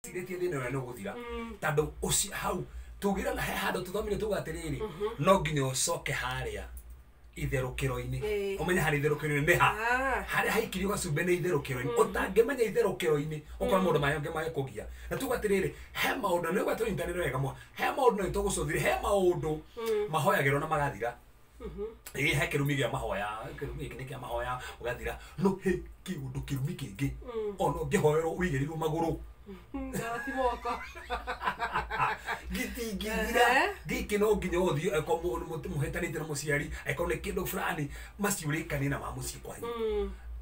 tirĩtie thĩna ũrĩa nĩ ũgũthira tondũ ũcio hau tugira na he handũ tuthomire tugatiriri no nginya ũcoke harĩa itherũkĩro-inĩ ũmenye harĩ itherũkĩro-inĩ nĩ ha harĩa haikirio gacumbe nĩ itherũkĩro-inĩ ũtangĩmenya itherũkĩro-inĩ ũkora maũndũ mayonge magĩkũgia na tugatiriri he maũndũ nĩ ũgwa tũnyitane wega mwa he maũndũ nĩ tũgũcũthire he maũndũ mahoyagĩrwo na magathira he kĩrumi gĩa mahoya kĩrumi gĩkĩ nĩ kĩa mahoya ũgathira no he kĩũndũ kĩrumi kĩngĩ ona ũngĩhoerwo ũigĩrĩirwo magũrũ gitingithira giki no nginya uthio eko muhetanite na muciari eko ne kindu fulani maciurikani na mamuci kwanyu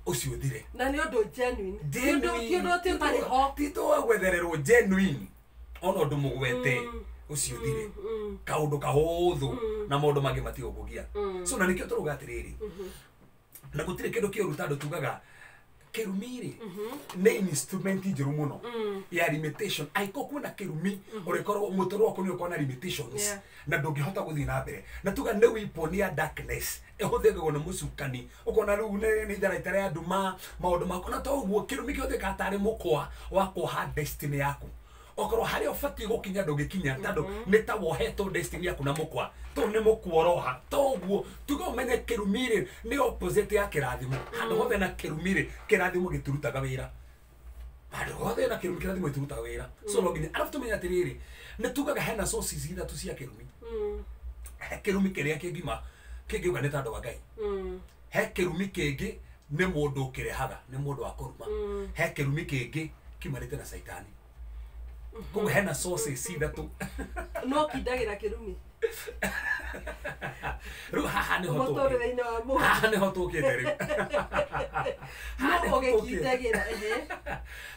ucio thire na ni undu genuine kindu titari ho tito gwethererwo genuine ono ndu mugwete ucio thire kaundu kahuthu na maundu mangi matiukugia so na nikio turuga atiriri na gutire kindu kiuruta ndu tugaga kerumiri ne instrument njeru muno ya limitation aiko kuna kerumi urekorwo mutoro wako ni ukona limitations na ndungihota guthii na mbere na tuga ne weapon ya darkness ehuthego na mucukani ukona riu ni tharaitara ya nduma maundu mako na to uguo kerumi kiotheka atari mukwa wa kuha destiny yaku okorwo hari ofati gukinya ndugikinya tando nita wohetwo destiny yaku na mukwa to ne mukworoha to uguo tuga umenye kerumire ni opposite ya kirathimo handu hothe na kerumire kirathimo giturutaga wira handu hothe na kerumire kirathimo giturutaga wira so no ginya alafu tumenya atiriri ni tugaga hena sources ithatu cia kerumi he kerumi kiria kingima kingiuga ni tando wa Ngai he kerumi kingi ni mundu ukirehaga ni mundu wa kuruma he kerumi kingi kimarite na saitani kuko hena sources ithatu no kidagira kirumi ru haha ni hoto motorere-inĩ wa mũndũ haha ni hoto kĩnderi no ũgĩkidagira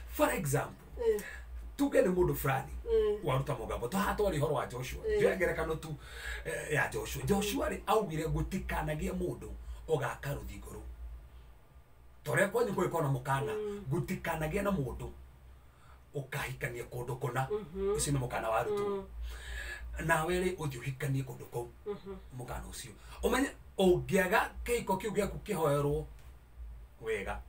for example tuge ni mundu fulani waruta mugambo to hatwari horo wa Joshua ngerekano tu ya Joshua ri augire gutikanagie mundu ogaka ruthingo ru tore kwanyu ko ikona mukana gutikanagie na mundu ukahikania kundu kuna icio ni mukana wa rutu nawe ri uthiuhikanie kundu kou mukana ucio umenye ungiaga kiko kiu giaku kihoerwo wega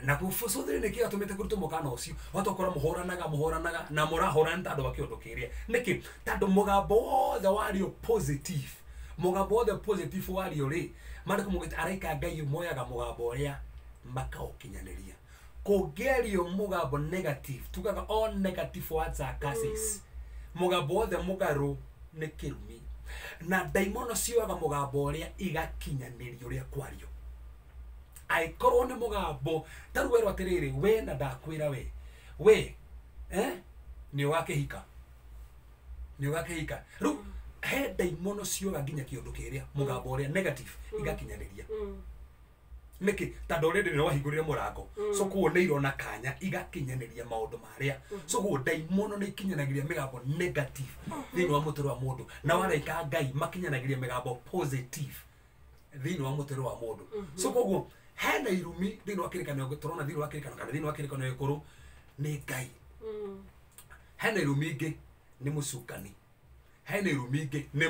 na kufusuthire niki atumite kuruta mukana ucio watokora muhoranaga na murahorana tando wakiondo kiria niki tando mugambo wothe wario positive mugambo wothe positive wario ri mari kumugita araika Ngai moyaga mugambo uria makaukinyaniria kugerio mugambo negative tugaga all negative words are curses mugambo wothe mugaru ni kirumi na daimono cioaga mugambo uria igakinyaniria uria kwario aikorwo ni mugambo taruwerwo atiriri we na ndakwira we ni wakihika ru he daimono cioaga nginya kiundu kiria mugambo uria negative igakinyaniria niki tando already ni wahingurire murango so kuoneirwo na kanya igakinyaniria maundu maria so go daimono ni kinyanagiria migambo negative thini wa mutoro wa mundu na waraika Ngai makinyanagiria migambo positive thini wa mutoro wa mundu so koguo hena irumi thini wa kirikano turona thini wa kirikano kana thini wa kirikano ikuru ni Ngai hena irumi ingi ni mucukani hena irumi ingi ni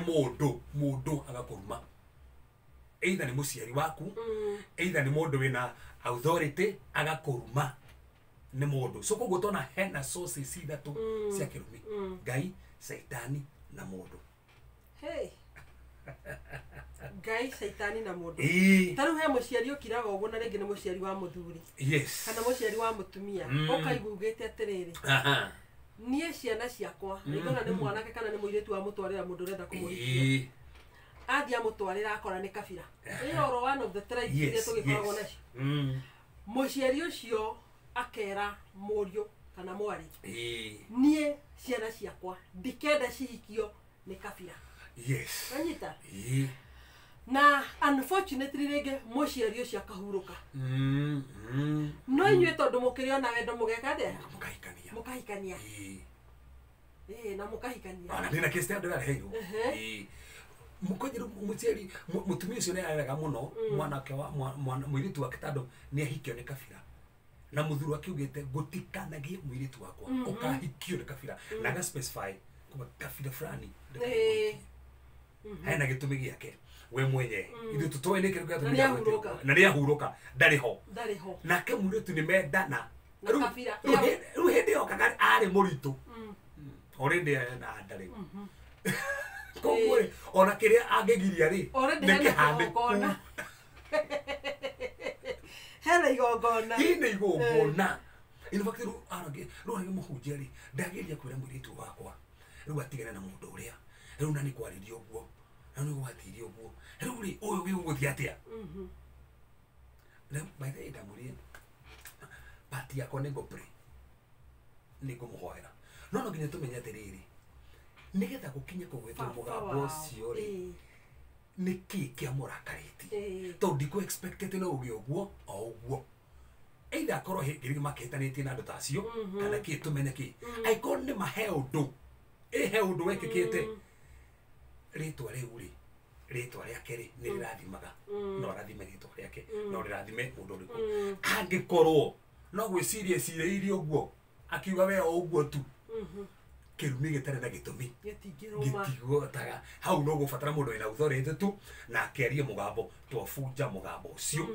mundu agakuruma either ni muciari waku either ni mundu wina authority agakuruma ni mundu so koguo tona hena sources ithatu cia kirumi Ngai saitani na mundu hey Ngai saitani na mundu taru he muciari ukiraga uguo na ringi ni muciari wa muthuri yes kana muciari wa mutumia ukaigugite atiriri nie ciana ciakwa nigona ni mwanake kana ni muiritu wa mutwarira mundu renda kumuhikia athia mutwarira akora ni kabira iyo one of the tribes ile tugikoragwo nacio muciari ucio akera murio kana mwari nie ciana ciakwa ndikenda cihikio ni kabira yes anyita na unfortunately ringi muciari ucio akahuruka no inywe tondu mukirio na wendo mugeka de mukahikania na mukahikania ana ndina kiste ndio heyo mukonyiru muciari mutumia ucio ni araga muno mwanake wa mwiritu wake tando ni ahikio ni kabira na muthuru akiugite gutikanagie mwiritu wakwa ukahikio ni kabira na ga specify kuma kabira fulani hena gitumi giake we mwenye ithu tutoe ni kiruka na ni ahuruka ndari ho nake mwiritu ni mendana kabira ruhende okagari ari muritu already na ndare koguo ona kiria angegiria ri nikihane hela igongona ine igongona in fact ru muhunjia ri ndageria kwira mwiritu wakwa ru atigana na mundu uria ru nani kwariria uguo na ni gwatiria uguo ru ri uyu wi uguthi atia na by the end amuri pati yako nego pray nigo muhoera no nginya tumenye atiriri nigetha gukinya kugwetwo mugambo ucio ri niki kia murakariti to ndiko expected no ugi uguo o uguo either akorwo hingiri maketanĩtie na andũ ta acio kana kĩ tũmenye kĩ aikorwo nĩ mahe ũndũ he ũndũ wekĩkĩte rĩtwa rĩu rĩ rĩtwa rĩake rĩ nĩ rĩrathimaga no arathime rĩtwa rĩake no rĩrathime mũndũ ũrĩkũ angĩkorwo no gwĩciria ecirĩirie ũguo akiuga we o ũguo tu kĩrumi gĩtarĩ na gĩtũmi gĩtigũtaga hau no gũbatara mũndũ wĩna authority tu na akĩarie mũgambo twabunja mũgambo ũcio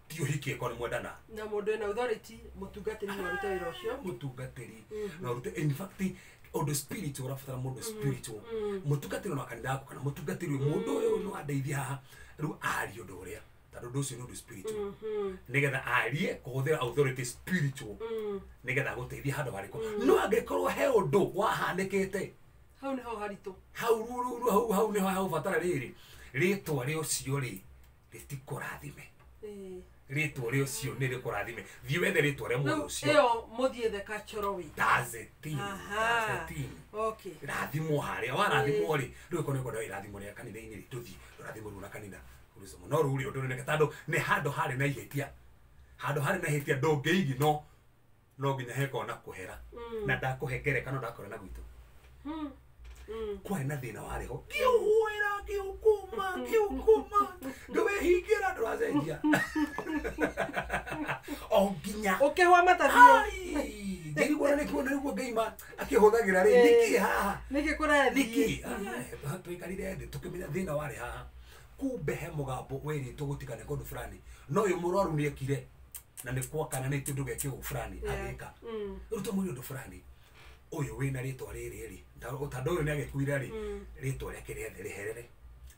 tio hiki eko ni mwendana na mundu ena authority mutungatiri no ruta wira ucio mutungatiri no ruta in fact odo spiritual urafatara mundu spiritual mutungatiri no kanitha yako kana mutungatiri mundu uyu no adeithia haha ru ari undu uria tando ndu ucio no spiritual nigetha arie kuhuthira authority spiritual nigetha guteithia handu hariko no angekorwo he undu wahanikite hau niho haritu hau niho hau fatara riri ritwa ri ucio ri ritikurathime rĩtwa rĩo cio nĩ rĩkũrathime thiĩ wethe rĩtwa rĩa mũndũ ũcio ĩyo mũthiĩ theka chorowi dazetin okay rathimwo harĩa warathimwo rĩ rĩu ĩkorwo nĩ ũkwenda irathimo rĩa kanitha-inĩ rĩ tũthiĩ rũrathimo rũu na kanitha no rũu rĩ ũndũ nĩke tondũ nĩ handũ harĩ na ihĩtia handũ harĩ na ihĩtia ndũngĩigi no nginya hekorwo na kũhera na ndakũhe ngerekano ndakorwo na gwitũ kwarĩ na thĩna warĩho kĩũhũĩra kĩũkuma ndũwĩhingĩra ndũracenjia o nginya ũkĩhũa matabio ngĩriguona nĩguo Ngai akĩhũthagĩra rĩ nĩkĩ haha nĩkĩ kũrathiĩ tũikarire thĩ tũkĩmenya thĩna warĩ haha kumbe he mũgambo wĩrĩtwo gũtikane kũndũ fulani no ũyũ mũrwaru nĩekire na nĩ kwakana nĩ kĩndũ gĩa kĩũgũ fulani agĩka rĩu tũmwĩre ũndũ fulani uyu wina ritwa riri ri tando uyu ni agikuira ri ritwa rĩake rĩothe rĩherere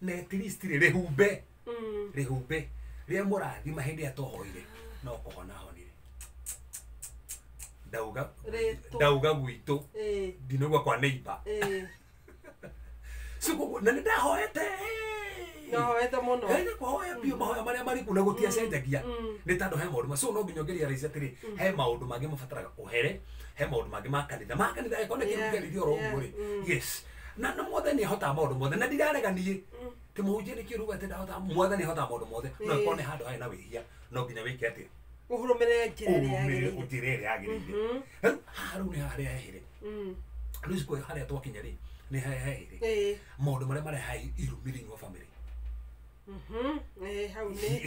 na at least rĩhumbe rĩa mũrathima hĩndĩ atohoire no kũhona honire ndauga gwitũ ndinauga kwa neighbor siko na ndahoete ndahoete mũno nĩ kwahoya biũ mahoya marĩa mariku na gũtiacenjagia nĩ tondũ he maũndũ macio no nginya ongeria raici atĩrĩ he maũndũ mangĩ mabataraga ũhere he maũndũ mangĩ ma kanitha ĩkorwo nĩ kĩrugĩrithio oro ũguo rĩ yes na mothe nĩ ahotaga maũndũ mothe na ndirarega ti mũhunjia nĩ kĩruga atĩ ndahotaga mothe nĩ ahotaga maũndũ mothe no ĩkorwo nĩ handũ harĩ na wĩhia no nginya wĩke atĩa ũhũrũmĩrĩre njĩra ĩrĩa yagĩrĩire haha rĩu nĩ harĩa hehire rĩu ciko harĩa twakinya rĩ nĩ hehire maũndũ marĩa marehaga irumi thĩinĩ wa family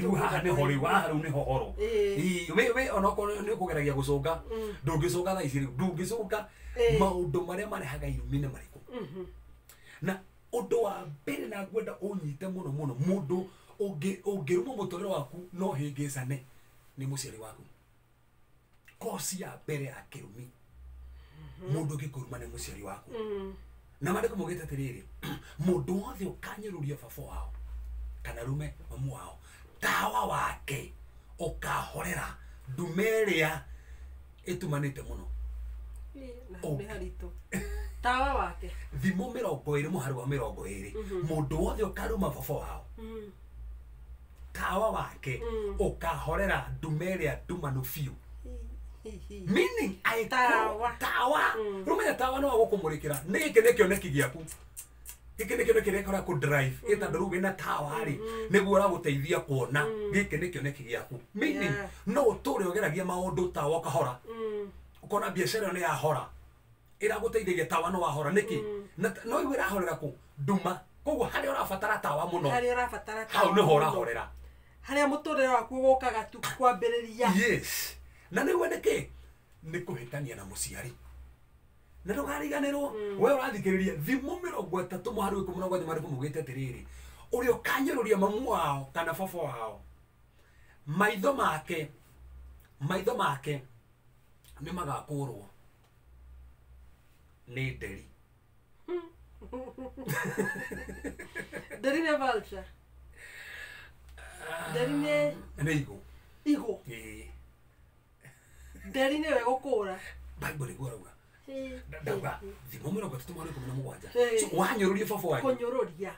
rĩu haha nĩho rĩu haha rĩu nĩho horo we onokorwo nĩ ũkũgeragia gũcũnga ndũngĩcũnga thaa ici rĩu ndũngĩcũnga maũndũ marĩa marehaga irumi nĩ marĩkũ na ũndũ wa mbere na ngwenda ũnyite mũno mũndũ ũngĩruma mũtũrĩre waku no hĩngĩcane nĩ mũciari waku kosi ya mbere ya kĩrumi mũndũ ũngĩkũruma nĩ mũciari waku na maandĩko maugĩte atĩrĩrĩ mũndũ wothe ũkanyũrũria baba wao kana rume mamu wao tawa wake ukahorera ndume ĩrĩa ĩtumanĩte mũno nĩ haritũ tawa wake thimo 20 mũhari wa 20 mũndũ wothe ũkaruma baba wao tawa wake ukahorera ndume ĩrĩa ndumanu biũ meaning tawa rumenya tawa no agũkũmũrĩkĩra nĩ gĩkĩ nĩ kĩoneki gĩaku gĩkĩ nĩ kĩoneki gĩakora kũ drive ĩtandũ rĩu wĩna tawa rĩ nĩguo ũragũteithia kuona gĩkĩ nĩ kĩoneki gĩaku meaning no ũtũre ũgeragia maũndũ tawa ũkahora ũkona biacara nĩ yahora ĩragũteithagia tawa no wahora nĩkĩ no iwe ĩrahorera kũ nduma koguo harĩa ũrabatara tawa mũno hau nĩho ũrahorera harĩa mũtũrĩre waku ũgũkaga tu kwambĩrĩria yes na nĩguo nĩkĩ nĩ kũhĩtania na mũciari na ndũkariganĩrwo we ũrathikĩrĩria thimo 30 mũhari 17 marĩkũ maugĩte atĩrĩrĩ ũrĩa ũkanyũrũria mamu wao kana baba wao maitho make nĩ magakũrwo nĩ nderi. Nderi nĩ vulture. Nderi nĩ igũ. Igũ. Nderi nĩwe gũkũra. Bible nĩguo arauga. Ndauga thimo 37. So wanyũrũria baba wanyu. Kũnyũrũria.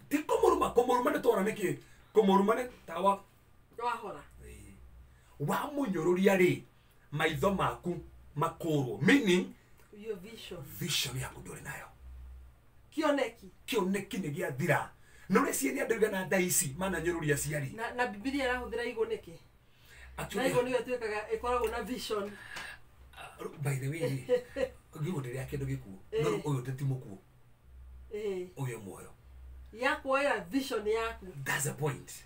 Ti kũmũruma nĩ twara nĩkĩ? Kũmũruma nĩ tawa wahora. Wamũnyũrũria rĩ, maitho maku makũrwo, meaning your vision yaku ndũrĩ nayo. Kĩoneki nĩ gĩathira. No rĩcie nĩ andũ igana thaa ici mananyũrũria ciari. Na Biblia ĩrahũthĩra igũ nĩkĩ? Na igũ nĩyo ĩtuĩkaga ĩkoragwo na vision. By the way, ũngĩgũ ndĩrĩa kĩndũ gĩkuũ, no ũyũ ti mũkuũ. Ũyũ muoyo. Yakuoya vision yaku. That's the point.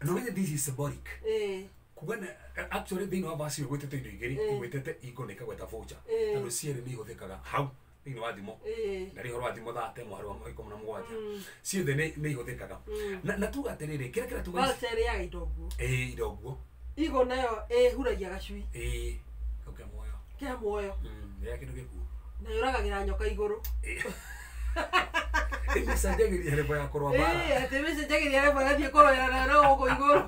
No when this is symbolic. Kugana actually thĩinĩ wa verse gwĩtĩte indo igĩrĩ, gwĩtĩte igũ nĩkagweta vulture. Tondũ cierĩ nĩ ihũthĩkaga hau thĩinĩ wa thimo. Na rĩhoro wa thimo 30 mwarĩ wa 17. Ciothe nĩ ihũthĩkaga. Na tuga atĩrĩrĩ, kĩrĩa tuga vulture ya idoguo. Idoguo. Igũ nayo ĩhuragia gacui. Kĩa muoyo. Ya kĩndũ gĩkuũ. Na yũragagĩra nyoka igũrũ. Ĩmĩcenjagĩria revo ya kũrũa mbara. Atĩ ĩmĩcenjagĩria revo ĩgathiĩ kũrũĩra na gũkũ igũrũ.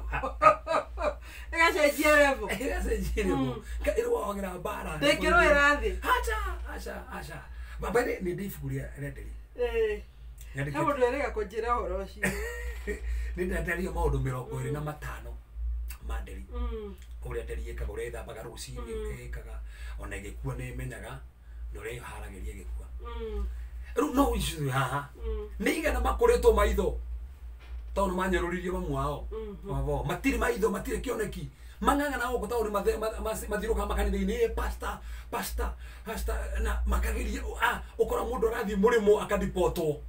Ĩgacenjia revo. Ĩgacenjia revo. Ĩrũagĩra mbara. Ndĩkĩrũĩra thĩ. Aca. Baba nĩ ndĩ ibuku rĩa renderi. He mũndũ erĩga kũnjĩra ũhoro ũcio. Nĩ ndenderio maũndũ 25 ma nderi. Ũrĩa nderi ĩkaga, ũrĩa ĩthambaga rũcinĩ, ĩkaga ona ĩgĩkua nĩ ĩmenyaga na ũrĩa ĩharagĩria ĩgĩkua. Rĩu no icio haha nĩ igana makũrĩtwo maitho tondũ manyũrũririe mamu wao. Matirĩ maitho, matirĩ kĩoneki, mang'ang'ana gũkũ tondũ mathirũkaga makanitha-inĩ, pastor na makageria ũkora mũndũ arathiĩ mũrĩmo akadipotwo.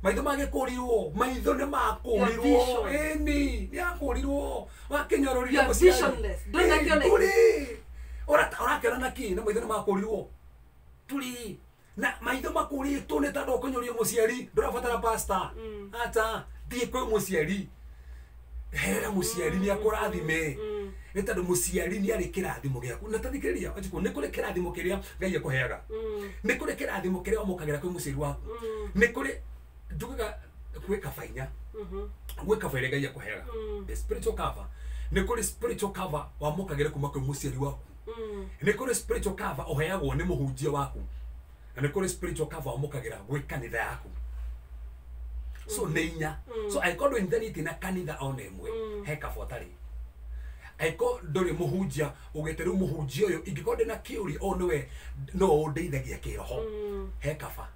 Maitho magĩkũrirwo, maitho nĩ makũrirwo, ĩni nĩ akũrirwo, wakĩnyũrũria mũciari. Ũrakĩona nakĩ na maitho nĩ makũrirwo? Turi na maitho makũrĩtwo nĩ tondũ ũkũnyũria mũciari, ndũrabatara pastor. Ata thiĩ kwĩ mũciari, herera mũciari nĩ akũrathime. Nĩ tondũ mũciari nĩ arĩ kĩrathimo gĩaku. Na tathikĩrĩria, nĩ kũrĩ kĩrathimo kĩrĩa Ngai akũheaga. Nĩ kũrĩ kĩrathimo kĩrĩa ũmũkagĩra kwĩ mũciari waku. Nĩ kũrĩ ndugaga gwĩ kabainya. Gwĩ kaba ĩrĩa Ngai akũheaga. The spiritual cover. Nĩ kũrĩ spiritual cover wamũkagĩra kuma kwĩ mũciari waku. Nĩ kũrĩ spiritual cover ũheagwo nĩ mũhunjia waku. Na nĩ kũrĩ spiritual cover wamũkagĩra gwĩ kanitha yaku. So nĩ inya. So angĩkorwo ndũnyithanĩtie na kanitha ona ĩmwe, he kaba ũtarĩ. Angĩkorwo ndũrĩ mũhunjia, ũgĩte rĩu mũhunjia ũyũ ingĩkorwo ndĩna kĩũria o nĩwe no ũndeithagia kĩroho, he kaba.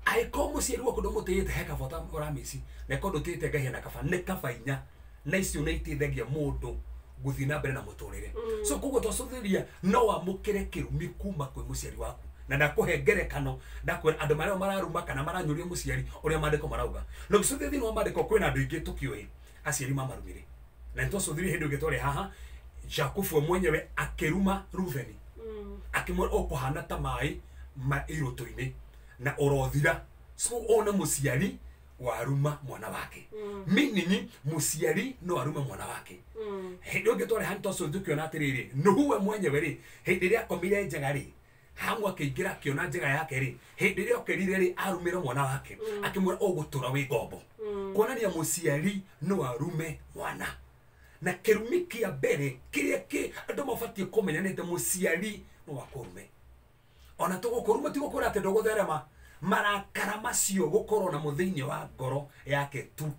Angĩkorwo mũciari waku ndũmũtĩĩte, he kaba ũramĩci. Na angĩkorwo ndũtĩĩte Ngai hena kaba, nĩ kaba inya. Na icio nĩ iteithagia mũndũ gũthiĩ na mbere na mũtũrĩre. So koguo twacũthĩrĩria no wamũkĩre kĩrumi kuma kwĩ mũciari waku. Na ndakũhe ngerekano, ndakwĩra andũ marĩa mararuma kana maranyũria mũciari ũrĩa maandĩko marauga. Na ũgĩcũthĩrĩria thĩinĩ wa maandĩko kwĩna andũ aingĩ tũkĩũĩ aciari mamarumire. Na nĩtwacũthĩrĩria hĩndĩ ĩngĩ twarĩ haha, Jakubu mwenyewe akĩruma Rubeni. Akĩmwĩra ũkũhana ta maĩ irũtũ-inĩ na ũrothira. So ona mũciari waruma mwana wake. Meaning mũciari no arume mwana wake. Hĩndĩ ĩngĩ twarĩ haha nĩtwacũthĩrĩria atĩrĩrĩ, Nuhu we mwenyewe rĩ, hĩndĩ ĩrĩa akomire njega rĩ, hamwe akĩingĩra akĩona njĩra yake rĩ, hĩndĩ ĩrĩa okerire rĩ, arumĩra mwana wake, akĩmwĩra ũgũtũra wĩ ngombo. Kuonania mũciari no arume mwana. Na kĩrumi kĩa mbere kĩrĩa andũ mabatiĩ kũmenya nĩ atĩ mũciari no akũrume. Ona tũgũkũruma ti gũkũra atĩ ndũgũtherema, marakara macio gũkorwo namo thĩinĩ wa ngoro yake tu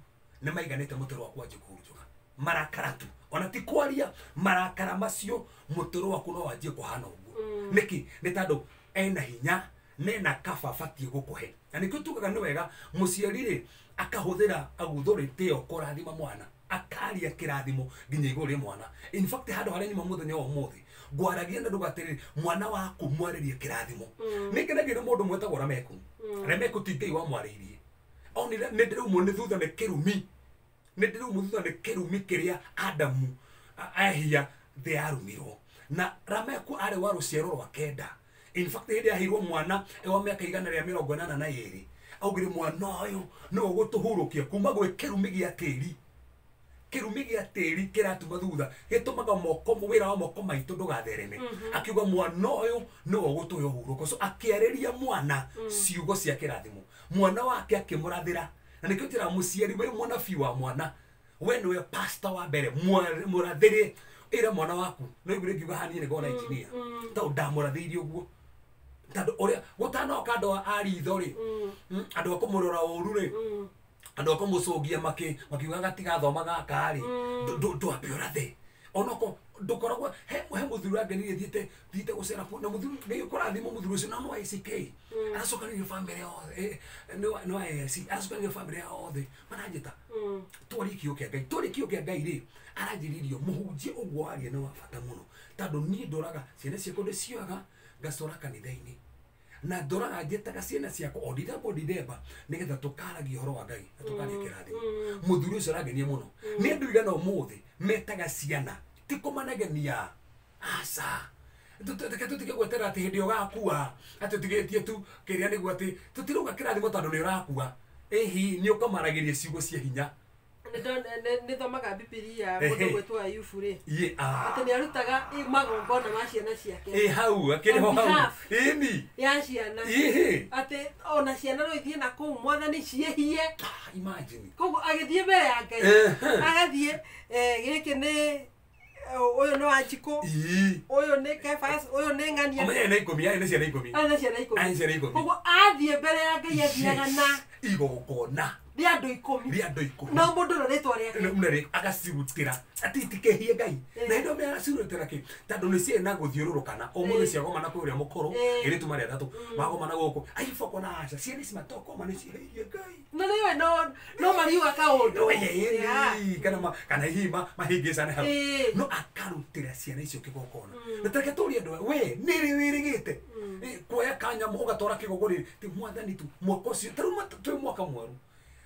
nĩ maiganĩte mũtũro waku wanjie kũhurunjũka. Marakara tu, ona ti kwaria, marakara macio mũtũro waku no wanjie kũhana ũguo. Nĩkĩ? Nĩ tondũ ena hinya, nena kaba abatiĩ gũkũhe. Na nĩkĩo tugaga nĩ wega mũciari rĩ akahũthĩra authority ĩyo kũrathima mwana, akaria kĩrathimo nginya igũrũ rĩa mwana. In fact handũ harĩa nyuma mũthenya wa ũmũthĩ ngwaragia na ndũgatĩrĩre mwana waku mwarĩrie kĩrathimo. Nĩngenagĩra mũndũ mwĩtagwo Rameku. Rameku ti Ngai wamwarĩirie. Onire nĩ ndĩraumwo nĩ thutha nĩ kĩrumi. Nĩ ndĩraumwo thutha nĩ kĩrumi kĩrĩa Adamu ahia thĩ yarumirwo. Na Rameku arĩ wa rũciaro rwa kenda. In fact hĩndĩ ahirwo mwana wa mĩaka 182 augire mwana ũyũ nĩwe ũgũtũhurũkia kuma gwĩ kĩrumi gĩa tĩri kirumi gia tiri kiratuma thutha gitumaga moko wira wa moko maitu ndugathereme akiuga mwana uyu no gutuyo huruko so akiareria mwana ciugo cia kirathimo mwana wake akimurathira na nikio tira muciari we mwana fi wa mwana we niwe pastor wa mbere murathiri ira mwana waku no igure ngiuga hani ni gona engineer ta ndamurathirie uguo tando uria gutanoka ando ari ithori ando akumurora uru ri ando akumucogia makiuga gatiga thomaga kari ndo apiurathe onoko ndukoragwo he muthuru angeni thiite gucera na muthuru ngi kurathimo muthuru ucio no ICK aracokanĩrio family yothe no IC aracokanĩrio family yothe mananjita twarikio kia Ngai ri aranjiririo muhunjie ũguo arie no bata muno tando ni ndoraga ciana ciakwa ndicioaga ngacora kanitha-ini na ndoraga njetaga ciana ciakwa odida bodideba nigetha tukaragia horo wa Ngai na tukaria kirathimo muthuri ucio arangenia muno ni andu igana umuthi metaga ciana tikumanagenia asa tutige gwetera ati hindi ugakua ati tigetie tu kiria niguo ati tutiruga kirathimo tando ni urakua ehi ni ukamaragiria ciugo cia hinya nä thomaga Bibilia må ndå gwä two Ayubu rä atä nä arutaga magongona ma ciana ciake hau akä rä ho hau ni ya ciana atä ona ciana no ithiä na kå u mwathani ciähie koguo agä thiä mbere ya Ngai agathiä gä kä nä uyu no Wanjikũ uyu ni Kefas uyu ni Ng'ania na ikumi ya ni ciana ikumi koguo athiĩ mbere ya Ngai athiaga na igongona ri andu ikumi no mundu no ritwa riake agacirutira atitikehie Ngai na indo me agacirutira ki tando ni ciana guthiururukana umuthi ciagoma na kuria mukuru iritu mari athatu magoma na guku aifoko na aca ciana ici matoko mani ciheirie Ngai no niwe no mariwa kaundu kana hima mahingicane hau no akarutira ciana icio kigongona na tareke turi andu we niri wirigite kuoya kanya ugatora kigongori ti mwathani tu mwaka ucio taruma twi mwaka mweru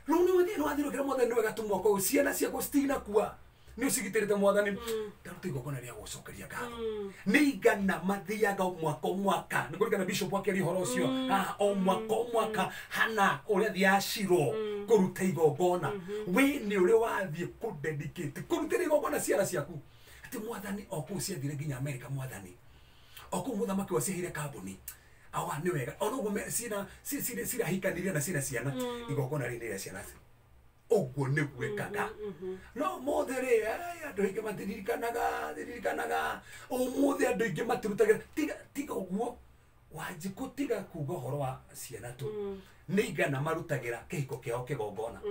no no athiro kira mwathani no gatumwa kwa ciana cia gustina kwa ni ucigitirite mwathani taruti gogona ria gucokeria ngatho ni igana mathiaga mwaka ni kurikana bishop wake ri horo ucio o mwaka hana uria thiaciro kuruta igongona we ni uri wathie ku dedicate kurutira igongona ciana ciaku ati mwathani okucia thire nginya America mwathani okumuthamaki wa cihire kambuni awa ni wega ono gume sina hikaniria na sina ciana igongona ri ria ciana oguo ni gwekaga no mothere andu ingi matirikanaga umuthi andu ingi matirutagira tiga uguo Wanjikũ tiga kuga horo wa ciana tu ni igana marutagira kihiko kiao kigongona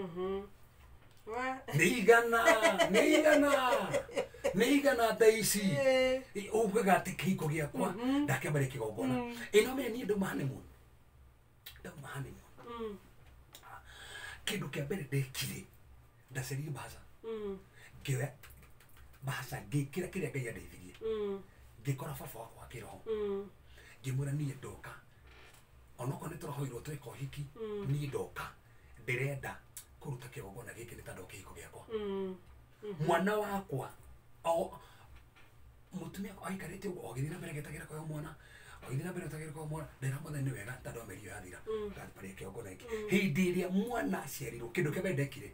ni igana taici ugaga ati kihiko giakwa ndakebare kigongona ino me ni ndu mahane muno kindu kia mbere ndekire ndacerie bahasa ngioya bahasa ngikira kiria Ngai andeithirie ngikora baba wakwa kiroho ngimwira nie ndoka onoko ni turahoirwo twika uhiki nie ndoka ndirenda kuruta kigongona giki ni tando kihiko giakwa mwana wakwa mutumia aikarite ugo ogithina mbere getagira kwa mwana ogithina mbere getagira kwa mwana ndera mwathani wega tando amerio yathira ngapare kigongona giki hindi iria mwana aciarirwo kindu kia mbere ndekire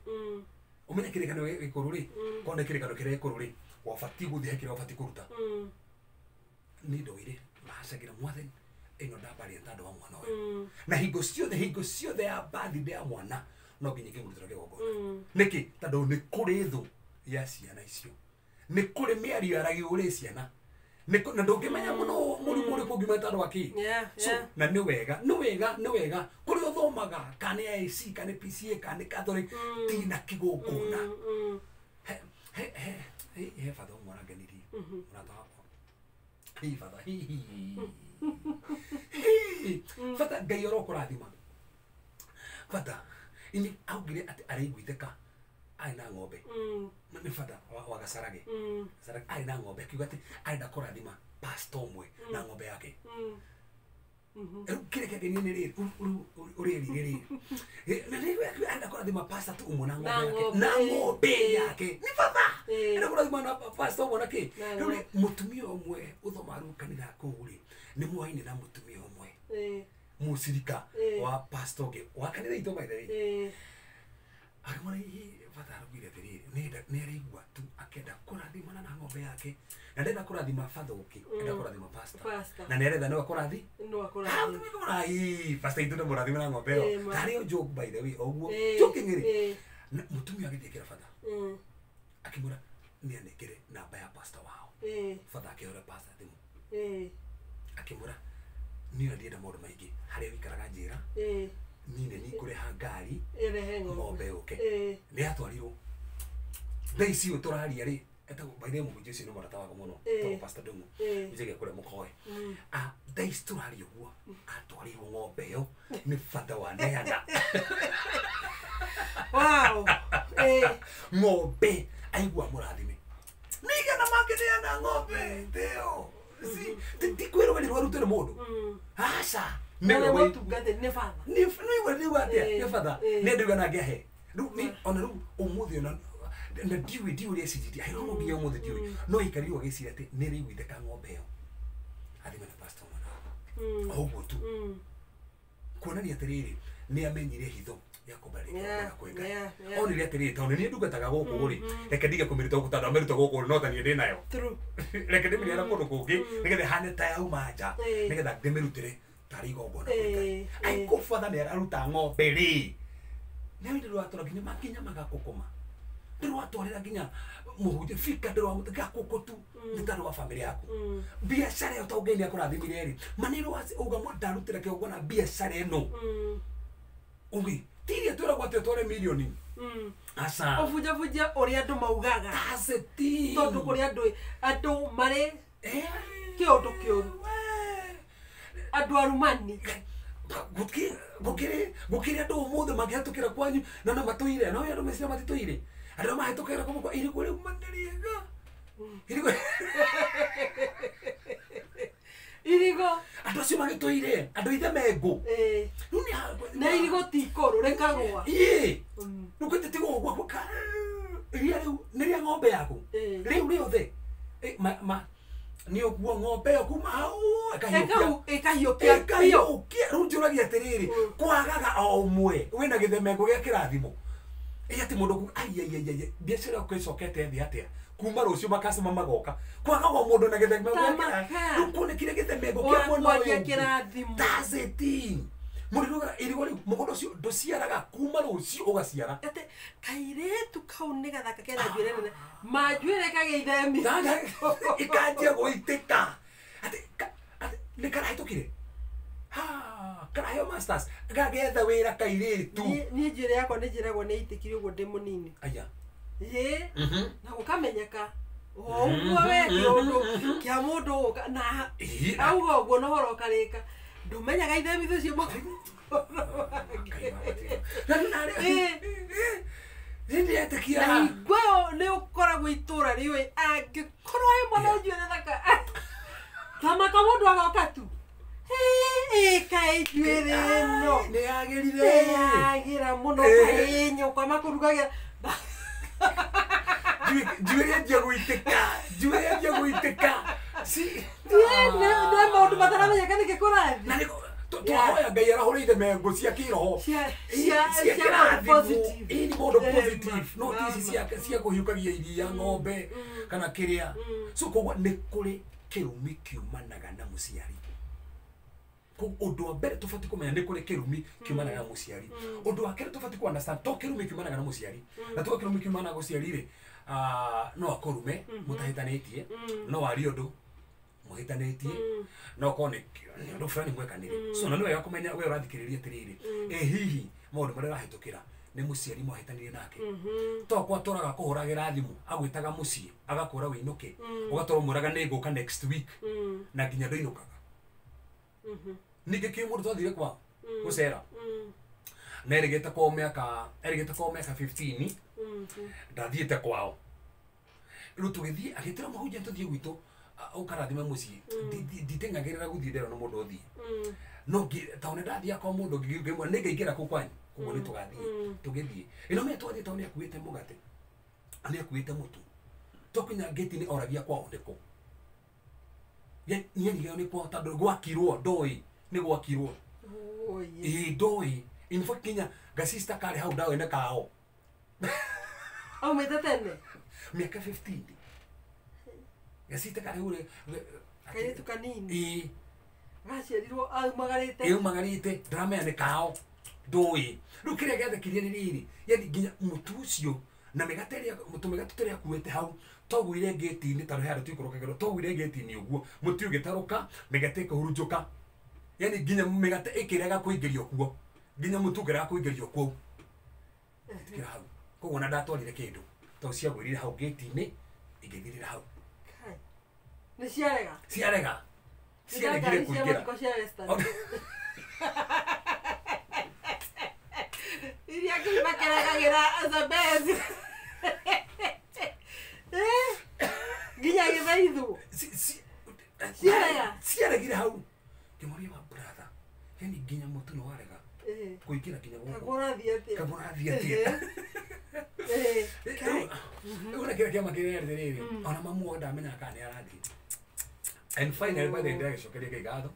umenya kirikano gikuru ri konde kirikano kire gikuru ri wabati guthie kire wabati kuruta ni ndoire mahacagira mwathani ino ndabaria tando wa mwana uyu na hingo ciothe ya birthday ya mwana no nginya ngimurutira kigongona niki tando ni kuri thu ya ciana icio ni kuri miario aragi uri ciana na ndungimenya muno murimu uri kungima tando waki so na ni wega kuri uthomaga kana AC kana PCA kana Catholic tina kigongona he father mwana ganiri mwana wako hi father fata Ngai orokurathima fata ini augire ati araiguitheka aina ng'ombe ni fata wa Gasarage Sarage aina ng'ombe akiuga ati aenda kurathima pastor umwe na ng'ombe yake kile kile ni riri na niwe aenda kurathima pastor tu umwe na ng'ombe yake ni fata aenda kurathima na pastor umwe nake ruri mutumia umwe uthomaru kanitha kuguri ni mwaine na mutumia umwe musirika wa pastor ge wa kanitha ito by the way akimwona bata arugire atiriri ni araigua tu akenda kurathimana na ng'ombe yake na ndenda kurathima father uki enda kurathima pastor na nerenda no akurathi pastor itu ndo murathima na ng'ombe yo ari joke by the way oguo joking ri mutumia agithikira father akimura ni anekire namba ya pastor wao father akihora pastor thimu akimura ni ndienda maundu maingi haria wikaraga njira nine ni kureha ngari ng'ombe uke ni atwarirwo thaici uturaria ri etagwo by the way mujo cio no marata wako muno to pastor Dungu njege kure mukoe thaici turaria uguo atwarirwo ng'ombe yo ni father wa neana wow ng'ombe aigua murathime nigana makeneana ng'ombe teo si tikwirwo ni rwarutire mundu aca Nene motungate ne father. Ni father. Ne ndiga na gehe. Ni ona ru umuthi ona na diwi CGT. I don't know biya umuthi diwi. No ikari wa geci ate ne ri wite ka ng'ombe yo. Athi mana pastor mwana. Oguo tu. Kuona ni atiriri ni amenyire hitho ya kubarika kwega. Oni ri atiriri tone ni ndugataga guku ri. Reke ndige kumirita gukutana ameruta guku no tani ndi nayo. True. Reke ndimire na kundu kungi nigethe hane ta ya umanja. Nigethe ndimirutire tarigo bona kwega. Ai ko father ni aruta ng'ombe ri. Ni ndio atora ginya makinya magakukuma. Ndio atwarira ginya muhuje fika ndio amutaka kukotu nditaro wa familia yako. Biashara yo taugeni akurathimire ri. Maniro wase uga mwadarutira ke ugona biashara eno. Ugi tiria tura gwate tore milioni. Asa. Ovuja ori andu maugaga. Aseti. Tondu kuri andu mare kiondo kioru. Andu arumani. Gukiri andu umuthe magiatukira kwanyu na no matuire no andu mesira matituire. Andu mahitukira kumukwa iri kuri mandiriga. Irigo. Andu acio magituire, andu ithe mengu. Nuni na irigo tikoru rekagwa. Nukwete tigo gwa kwa. Iria riu niria ng'ombe yaku. Riu riothe. Ni okuo ng'ombe yo kuma hau ekahiukia riu njuragia atiriri kwagaga o umwe wina githemengo gia kirathimo ati mundu ai biashara kwicokete thi atia kuma rucio makasema magoka kwagaga o mundu na githemengo gia kirathimo kunekire githemengo kia mwana kirathimo that's it muriruga irigo riu mugondo cio nduciaraga kuma rucio ugaciara ate kairetu kau nigathaka kena njwirene majwire kageithemi ikanjia guitika ate nikarahitukire karayo masters gagetha wira kairetu ni njire yakwa ni njiragwo ni itikire uguo ndi munini aya na ukamenyeka uguo we kiondo kia mundu na auga uguo no horo karika ndumenyaga ithemi thucio Nindi etikia. Igweo ni ukoragwo itura riwe angikorwo ai mwana njwire thaka. Kama kamundu agoka tu. Kai njwire no. Ni agirire. Agira muno kainyo kwa makurugagira. Juwe guiteka. Si. Ne maundu mataramenya kana gikurathi. Twahoya Ngai arahurire mengo cia kiroho cia positive ini modo positive no tisi cia kuhiukagia iria ng'ombe kana kiria so kogwa ni kuri kirumi kiumanaga na muciari ko undu wa mbere tufati kumenya ni kuri kirumi kiumanaga na muciari undu wa kere tufati ku understand to kirumi kiumanaga na muciari na to kirumi kiumanaga na muciari ri no akurume mutahitanitie no ari undu muhitanitie no kone ndo fulani mwekanire so na niwe yakumenya we urathikiriria tiriri hihi maundu maria rahitukira ni muciari mwahitanire nake to kwa toraga kuhuragira thimu agwitaga mucii agakura winuke ugatora muraga ni nguka next week na nginya ndoinukaga nige kimundu twathire kwa gucera na erigite kwa miaka 15 ndathiite kwao riu tugithie agitira mahunjia tuthie gwitu ukarathima mucii nditengagirira guthie ndero no mundu uthie no taone ndathia kwa mundu ngimwe ningeikira ku kwanyu kugo ni tugathie tugithie ino me twathie taone akuite mugate ani akuite mutu tokinya gate ni oragia kwa ondeko ye ni ni kwa tando gwakirwo ndoi ni gwakirwo ndoi in fact kinya gasista kale hau dawe na kao Aumĩte tene miaka 15 gasite kare ure kairĩtu kanini ĩ gaciarirwo aumagarĩte yumagarĩte ndramenya nĩ kao ndũĩ rĩu kĩrĩa gĩathekirie nĩ rĩrĩ yani nginya mũtu ũcio na mĩgate ĩrĩa tũmĩgate tũrĩa akuĩte hau twaguire ngĩti-inĩ tondũ he andũ tũikũrũkagĩrwo twaguire ngĩti-inĩ ũguo mũtu ũgĩtarũka mĩgate ĩkahurunjũka yani nginya mĩgate ĩkĩrega kũingĩrio kuo nginya mũtu ũkĩrega kũingĩrio kuo tikĩra hau koguo na ndatwarire kĩndũ tondũ ciagwĩrire hau ngĩti-inĩ igĩthirĩra hau nĩ ciarega ciaregire kũingĩra iria kĩima kĩregagĩra the best nginya gĩthaithũ ciaregire hau kĩmoria wa brother yani nginya mũtu nĩ warega kũingĩra nginya kagũrathiĩ atĩa rĩu na kĩrĩa kĩama kĩrĩa rĩrĩ ona mamu ndamenyaga kana nĩ arathiĩ and finally by the end agĩcokeria Ngai ngatho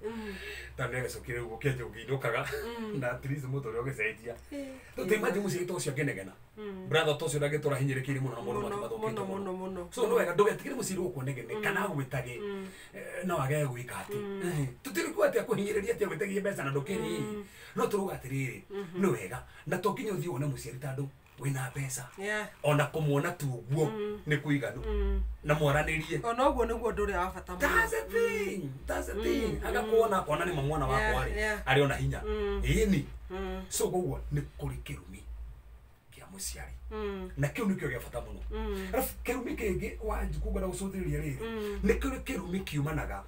tondũ nĩagĩcokire ũguo kĩanjia gũkĩinũkaga na at least mũtũ ũrĩa ũgĩcenjia tũtimathi mũciĩ ta ũcio akĩnegena brother ta ũcio ndagĩtũra hinyĩrĩkĩire mũno na mũno mathũkĩte mũno so nĩ wega ndũgetigĩre mũciĩ gũkũ negene kana gwĩtage no wage gwĩka atĩ tũtirĩkuo atĩ akũhinyĩrĩria atĩ gwĩtagie mbeca na ndũkĩrĩ no tũrauga atĩrĩrĩ nĩ wega na to nginya ũthiĩ wone mũciari tondũ wĩna mbeca ona kũmuona tu ũguo nĩ kũiganu na mwaranĩrie ona ũguo nĩguo ũndũ ũrĩa wa bata mũno that's the thing agakuona akona nĩ mwana wakwa arĩ ona hinya ĩni so koguo nĩ kũrĩ kĩrumi kĩa mũciari na kĩu nĩkĩo gĩa bata mũno arabu kĩrumi kĩngĩ wanjikungana gũcũthĩrĩria rĩrĩ nĩ kũrĩ kĩrumi kiumanaga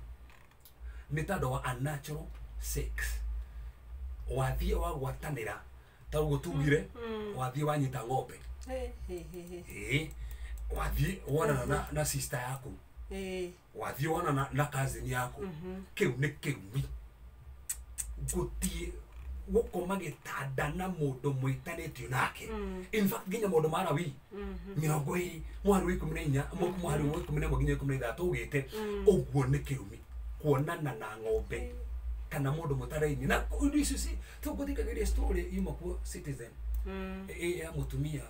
nĩ tondũ wa unnatural sex wathiĩ wagwatanĩra ta ũguo tugire wathiĩ wanyita ng'ombe wathiĩ wonana na sister yaku wathiĩ wonana na cousin yaku kĩu nĩ kĩrumi gũtiĩ gũkoma gĩtanda na mũndũ mwĩtanĩtio nake in fact nginya mũndũ marawi 20 mweri wa 14 mweri wa 11 nginya 13 ugĩte ũguo nĩ kĩrumi kuonana na ng'ombe kana mũndũ mũtaraini na ũndũ icio ci tũgũthikagĩria story yuma kuo Citizen ya mũtumia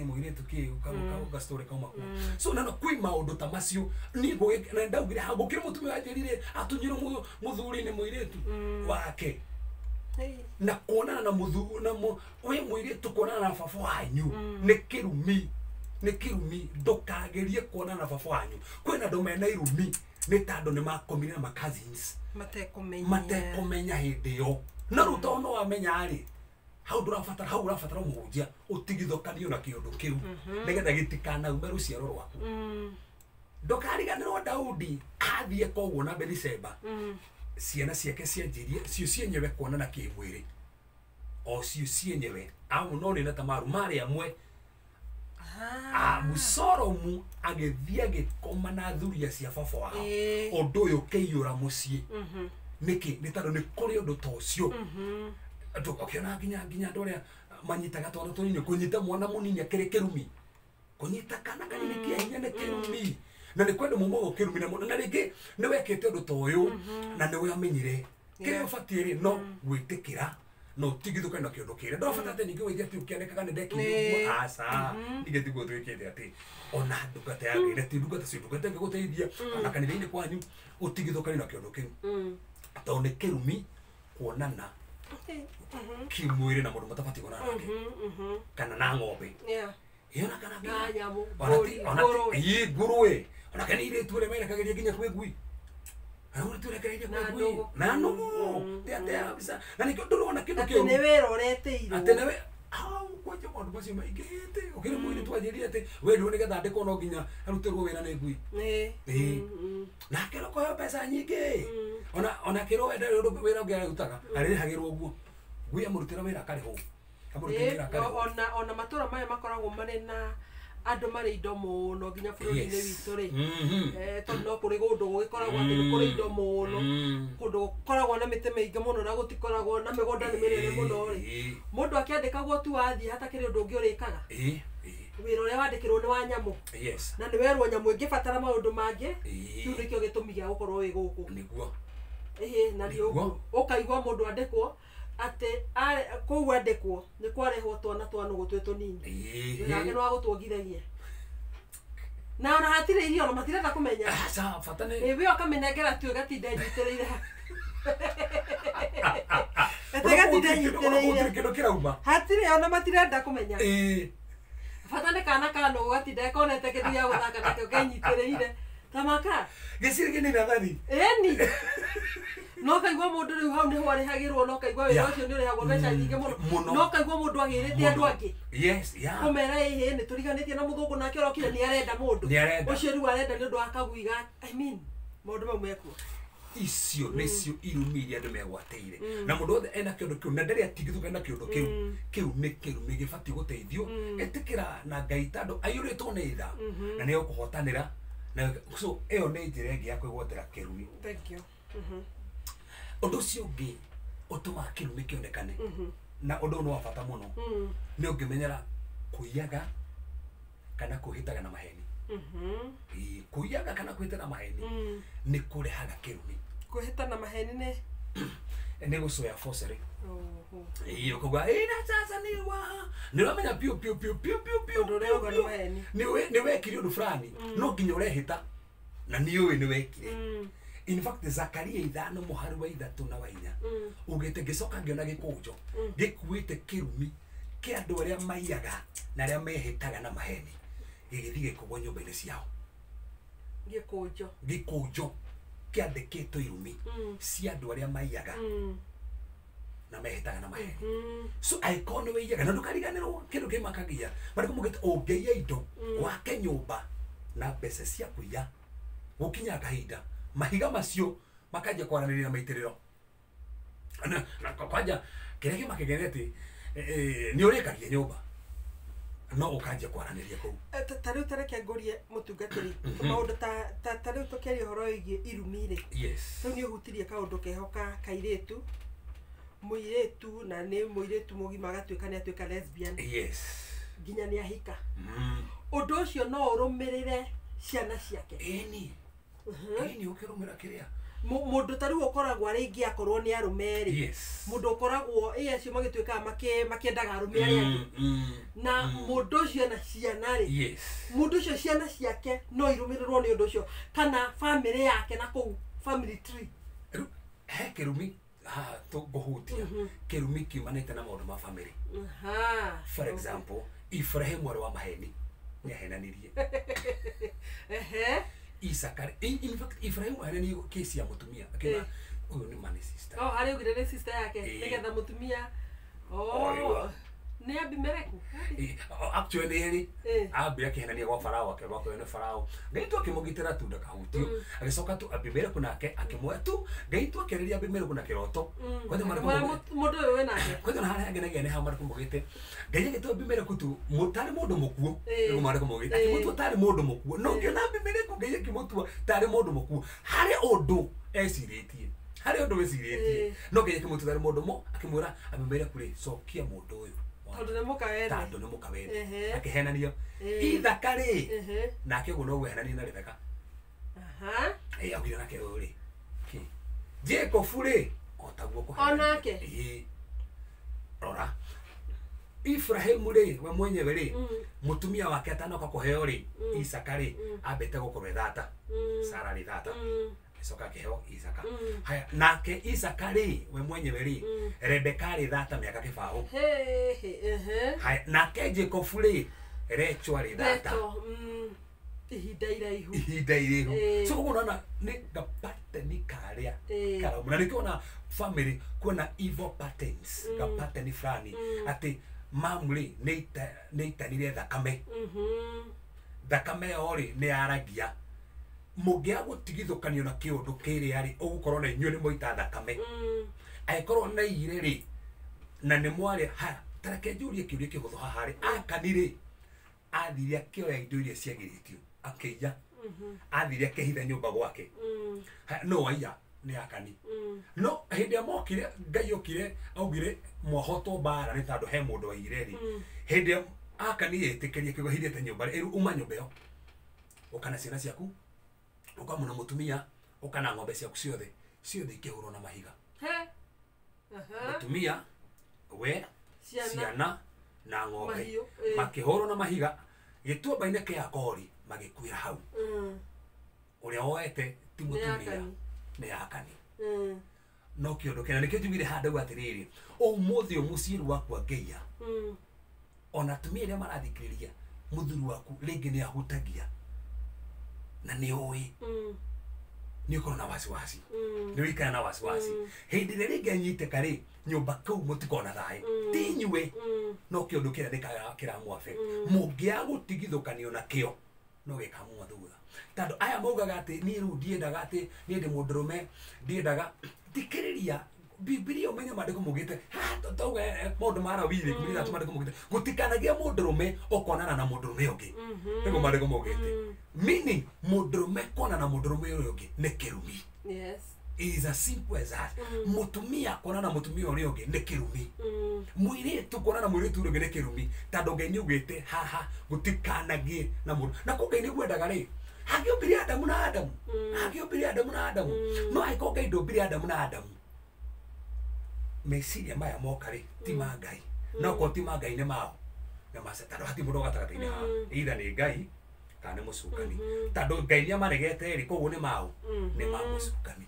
mũirĩtu kĩu ka story kauma kuo so na kwĩ maũndũ ta macio niĩ na ndaugire ha gũkĩra mũtumia wanjĩrire atunyirwo mũthuri nĩ mũirĩtu wake na kuonana na mũthuri na we mũirĩtu kuonana na baba wanyu nĩ kĩrumi ndũkagerie kuonana na baba wanyu kwĩna andũ mena irumi nĩ tondũ nĩ makomire na ma cousins matekũmenya hĩndĩ ĩyo na rĩu tondũ no wamenya rĩ hau ũrabatara mũhunjia ũtigithũkanio na kĩũndũ kĩu nĩgetha gĩtikanaume rũciaro rwaku ndũkariganĩrwo Daudi athiĩ koguo na Bathsheba ciana ciake cianjĩrie cio cienyewe kuonana kĩmwĩrĩ o cio cienyewe Amunoni na Tamaru marĩ amwe Abusalomu agĩthiĩ agĩkoma na thuria cia baba wao ũndũ ũyũ ũkĩiyũra mũciĩ nĩkĩ nĩ tondũ nĩ kũrĩ ũndũ ta ũcio ũkĩona nginya andũ arĩa manyitaga twana tũnini kũnyita mwana mũnini akĩrĩ kĩrumi kũnyita kana kanini kĩa hinya nĩ kĩrumi na nĩ kwenda mũmũgo kĩrumi na rĩngĩ nĩ wekĩte ũndũ ta ũyũ na nĩ wamenyire kĩrĩa ũbatiĩ rĩ no gwĩtĩkĩra no tigithũkane na kĩndũ kĩrĩa ndũbata atĩ ningĩ wĩthiĩ atĩ ũkĩonekaga nĩ ndekire ũguo aca ningĩ tiguo twĩkĩte atĩ ona ndungata ya Ngai ti ndungata cio ndungata ĩngĩgũteithia ona kanitha-inĩ kwanyu ũtigithũkane na kĩndũ kĩu tondũ nĩ kĩrumi kuonana kimwĩrĩ na mũndũ matabatiĩ kuonana nake kana na ng'ombe ona kana ngũrũwe ona kana irĩtu ũrĩa merekagĩria nginya kwĩ ngui Ahora tú le crees que no, no, te avisa. Na ni ndo ona kindu kio. Atene wera ureteire. Atene we. Kwa jamaa ndo basi maigete. Okire mwini twajeria ate we ndo nĩgetha ndĩko no nginya aruterwo wĩra nĩ ngui. Na kero kwa pesa nyingĩ. Ona kero enda wĩra ũngĩarutaga arĩhagĩrwo ũguo. Ngui amũrutĩra wĩra akarĩhwo. Amũrutĩra wĩra akarĩhwo. Ona matũra maya makoragwo marĩ na andũ marĩ indo mũno nginya bũrũri-inĩ witũ rĩ tondũ no kũrĩ kũndũ gũgĩkoragwo atĩ nĩ kũrĩ indo mũno kũndũ gũkoragwo na mĩtĩ mĩingĩ mũno na gũtikoragwo na mĩgũnda nĩ mĩnene mũno rĩ mũndũ akĩandĩkagwo tu wathiĩ hatakĩrĩ ũndũ ũngĩ ũrĩkaga wĩra ũrĩa wandĩkĩrwo nĩ wa nyamũ na nĩ werwo nyamũ ĩngĩbatara maũndũ mangĩ kĩu nĩkĩo gĩtũmi gĩa gũkorwo wĩ gũkũ nĩguo na nĩ ũguo ũkaigua mũndũ andĩkwo ate kou andikwo ni kwarehwo twana twana gutweto nini nake no agutwongithagia na ona hatire irio na matirenda kumenya sa fatane ewe akamenengera tu gatinda nyitereire gatinda nyitereire kino kirauma hatire ona matirenda kumenya fatane kana kano gatinda konete kithia guthaka nakyo kenyitereire tamaka gicirige ni nathani eni no kaigwa mundu riu hau niho arihagirwo no kaigwa wira ucio ni urihagwo mbeca nyingi muno no kaigwa mundu agirite andu angi yes yeah kumera ehe ni turiganitie na muthungu nake orokire ni arenda mundu ucio riu arenda ni undu akaguiga I mean mundu mau mekuo icio nicio irumiria andu megwateire na mundu othe ena kindu kiu na ndari atigithuka na kindu kiu ni kirumi gibati guteithio etikira na Ngai tando ayuritwo ni tha na ni ukuhotanira na so eo ni njira ingi ya kwigwatira kirumi. Thank you. Undu ucio ungi utuma kirumi kionekane na undu no wabata muno ni ungimenyera kuiyaga kana kuhitaga na maheni. Kuiyaga kana kuhita na maheni ni kurehaga kirumi. Kuhita na maheni ni gucoya forcery. Iyo kuga ina sasa ni wa ni wamenya piu ni wekiri undu fulani no nginya urehita na ni uwe ni wekire. In fact Zakaria 5 muhari wa 3 na wa 4 ugite gicoka ngiona gikujo gikuite kirumi kia andu aria maiyaga na aria mehitaga na maheni gigithige kugwa nyumba-ini ciao gikujo kiandikitwo irumi cia andu aria maiyaga na mehitaga na maheni. So aikone weiyaga na ndukariganirwo kindu kimakagia bari kumugite ungeia indo wake nyumba na mbeca cia kuiya gukinya kahinda mahiga macio makaje kwaranĩria maitiriro na kwaja kile kimakegeneti ni urikagia nyumba no ukaje kwaranĩria kuu tariu tareke ngorie mutungatiri maundu ta tariu tukiaria horo igi irumire yes riu ni uhutirie kaundu kehoka kairitu muiretu na ni muiretu mugima agatuika ni atuika lesbian yes ginya ni ahika undu ucio no urumirire ciana ciake ni ukirumira kiria mundu tariu ukoragwo ari ingi akorwo ni arumeri yes mundu ukoragwo acio magituika makiendaga arumeri angi na mundu ucio na ciana ri yes mundu ucio ciana ciake no irumirirwo ni undu ucio kana family yake na kou family tree kirumi tuguhutia kirumi kiumanite na maundu ma family. For example Ibrahim wari wa maheni ni ahenanirie Isakari in fact Ibrahim ahenanirie kesi ya mutumia akina uyu ni mani sister ari ugire ni sister yake nigetha mutumia ni Abimeleku actually Abi akihenania kwa Farao akirwa ni Farao Ngai akimugitira tu ndakahutio agicoka tu Abimeleku nake akimwe tu Ngai akiriria Abimeleku na kiroto kwani mundu we nake kwani na hara ngene ha mara kumugite Ngai agitu Abimeleku tu mutari mundu mukuo ngo mara kumugite akimutu tari mundu mukuo no ngiona Abimeleku Ngai akimutu tari mundu mukuo hari undu eciritie hari undu weciritie no Ngai akimutu tari mundu mo akimwira Abimeleku ri cokia mundu uyu tando ne mukawere akihenania Ithakari nake guno guhenania na Rebeka augire nake uri Jacob ri otaguo kuhenania onake rora Ibrahim ri we mwenyewe ri mutumia wake atanoka kuheo ri Isakari abete gukorwo thata Sara ri thata soka keheo Isaka haya nake Isakari we mwenyewe ri Rebeka ri thata miaka kibao haya nake Jacob ri Rachel ri thata ihinda iraihu so unaona ni gapate ni karia karamu na nikiona family kuna evil patterns gapate ni fulani ati mamri neitanire thakame thakame ori ni aragia mugia gutigithukanio na kiundu kiri ari ugukorwo na inyuĩ ni moita thakame aikorwo na ire ri na ni mwari ha tareke njurie kiuria kihuthu haha ri akanire athiria kioya indo iria ciagiritio akeiya athiria kehitha nyumba gwake no waiya ni akani no hindi amokire Ngai okire augire mwahoto bara ni tando he mundu wa ireri hindi akani yetikirie kigo hithete nyumba ri uma nyumba yo ukana ciana ciaku ukamuna mutumia ukana ng'ombe ciaku ciothe ikihurwo na mahiga mutumia we ciana na ng'ombe makihoro na mahiga gituamba-inĩ kĩa Akori magĩkwĩra hau ũrĩa woete ti mũtumia nĩ yakani no kĩũndũ kĩna nĩkĩo njugire handũ atĩrĩrĩ ũmũthĩ mũciĩ wakwa Ngeia ona atumia arĩa marathikĩrĩria mũthuri waku rĩngĩ nĩ ahutagia na nĩ ũĩ nĩ ũkorwo na wasiwasi nĩ wĩikara na wasiwasi hĩndĩ ĩrĩa rĩngĩ anyitĩka rĩ nyũmba kũu mũtikona thayũ ti inyuĩ no kĩũndũ kĩrĩa kĩramwabe mũngĩaga gũtigithũkanio nakĩo no gĩkamua thutha tondũ aya maugaga atĩ niĩ rĩu ndiendaga atĩ niĩ ndĩ mũndũrũme ndiendaga thikĩrĩria Biblia umenye maandĩko mugĩte tauga maũndũ mara wili kumĩrĩra maandĩko mugĩte gũtikanagia mũndũrũme ũkonana na mũndũrũme ũngĩ nĩguo maandĩko mugĩte meaning mũndũrũme kuonana na mũndũrũme ũrĩa ũngĩ nĩ kĩrumi. Yes, it is as simple as that. Mũtumia kuonana na mũtumia ũrĩa ũngĩ nĩ kĩrumi mũirĩtu kuonana na mũirĩtu ũrĩa ũngĩ nĩ kĩrumi tondũ Ngai nĩaugĩte haha gũtikanagie na mũndũ na kũu Ngai nĩgwendaga rĩ hagĩũmbire Adamu na Adamu hagĩũmbire Adamu na Adamu no angĩkorwo Ngai ndũmbire Adamu na Adamu meciria maya moka rĩ ti ma Ngai no ko ti ma Ngai nĩ mao na maceta hati mũndũ gatagatĩ-inĩ haha either nĩ Ngai kana nĩ mũcukani tondũ Ngai nĩamaregete rĩ koguo nĩ mao nĩ ma mũcukani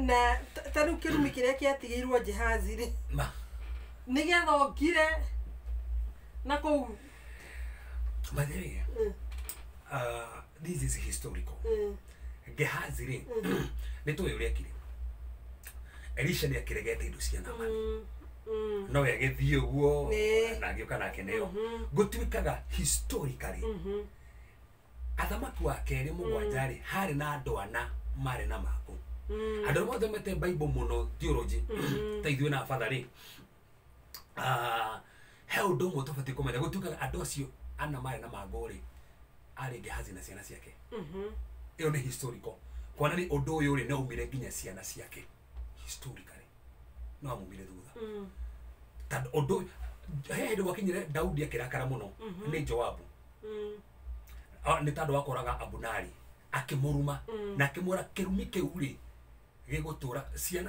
na ta rĩu kĩrumi kĩrĩa kĩatigĩirwo Gehazi rĩ nĩgetha ongire na kũu mathĩrĩ this is historical Gehazi rĩ nĩtũĩ ũrĩa ekire Elisha nĩ akĩregete indo cia Naamani no agĩthiĩ ũguo na agĩũka nake nĩyo gũtuĩkaga historically athamaki wa kerĩ mũgwanja rĩ harĩ na andũ ana marĩ na makũ andũ arĩa mathomete Bible mũno theology ta ithuĩ na father rĩ he ũndũ ũmwe tũbatiĩ kũmenya gũtuĩkaga andũ acio ana marĩ na magũ rĩ arĩ Gehazi na ciana ciake ĩyo nĩ historical kuona nĩ ũndũ ũyũ rĩ no umire nginya ciana ciake historically no amumire thutha tondũ ũndũ he hĩndĩ gwakinyire Daudi akĩrakara mũno nĩ Joabu nĩ tondũ wakoraga Abunari akĩmũruma na akĩmwĩra kĩrumi kĩu rĩ gĩgũtũra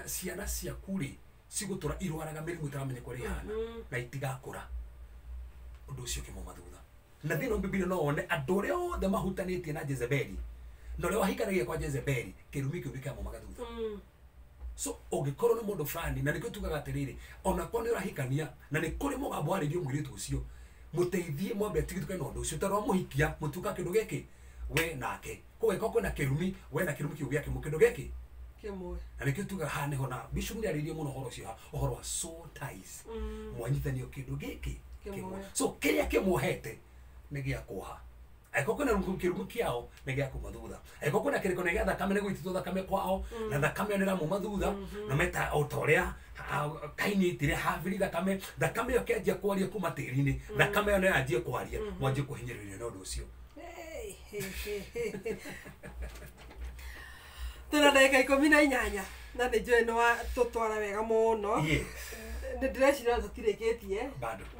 ciana ciaku rĩ cigũtũra irwaraga mĩrimũ ĩtaramenya kũrĩa ihana na itigakũra ũndũ ũcio ũkĩmauma thutha na thĩinĩ wa Biblia no wone andũ arĩa othe mahutanĩtie na Jezebeli na ũrĩa wahikanagia kwa Jezebeli kĩrumi kĩu gĩkamaumaga thutha so ũngĩkorwo nĩ mũndũ fulani na nĩkĩo tugaga atĩrĩrĩ ona korwo nĩ ũrahikania na nĩ kũrĩ mũgambo warĩirio mũirĩtu ũcio mũteithie mwambe atigithũkane na ũndũ ũcio tondũ wamũhikia mũtuĩka kĩndũ gĩkĩ we nake kũgĩkorwo kwĩna kĩrumi we na kĩrumi kĩu gĩake kĩndũ gĩkĩ kĩmwe na nĩkĩo tugaga haha nĩho na Bishop nĩ arĩirie mũno ũhoro ũcio ũhoro wa soul ties mwanyithanio kĩndũ gĩkĩ kĩmwe so kĩrĩa kĩmuohete nĩ gĩa kuoha aiko kuna kĩrumi kĩao nĩ gĩa kuma thutha aiko kuna kĩrĩko nĩ gĩa thakame nĩ gũitithwo thakame kwao na thakame nĩ ramuma thutha na meta o ta ũrĩa Kaini itire Habili thakame ĩyo kĩanjia kwaria kuma tĩri-inĩ thakame ĩyo nĩ yanjia kwaria mwanjie kũhinyĩrĩrio na ũndũ ũcio tuna ndagĩka 18 na nĩ njũĩ nĩ watũtwara wega mũno nĩ ndĩreciria tũtirĩkĩtie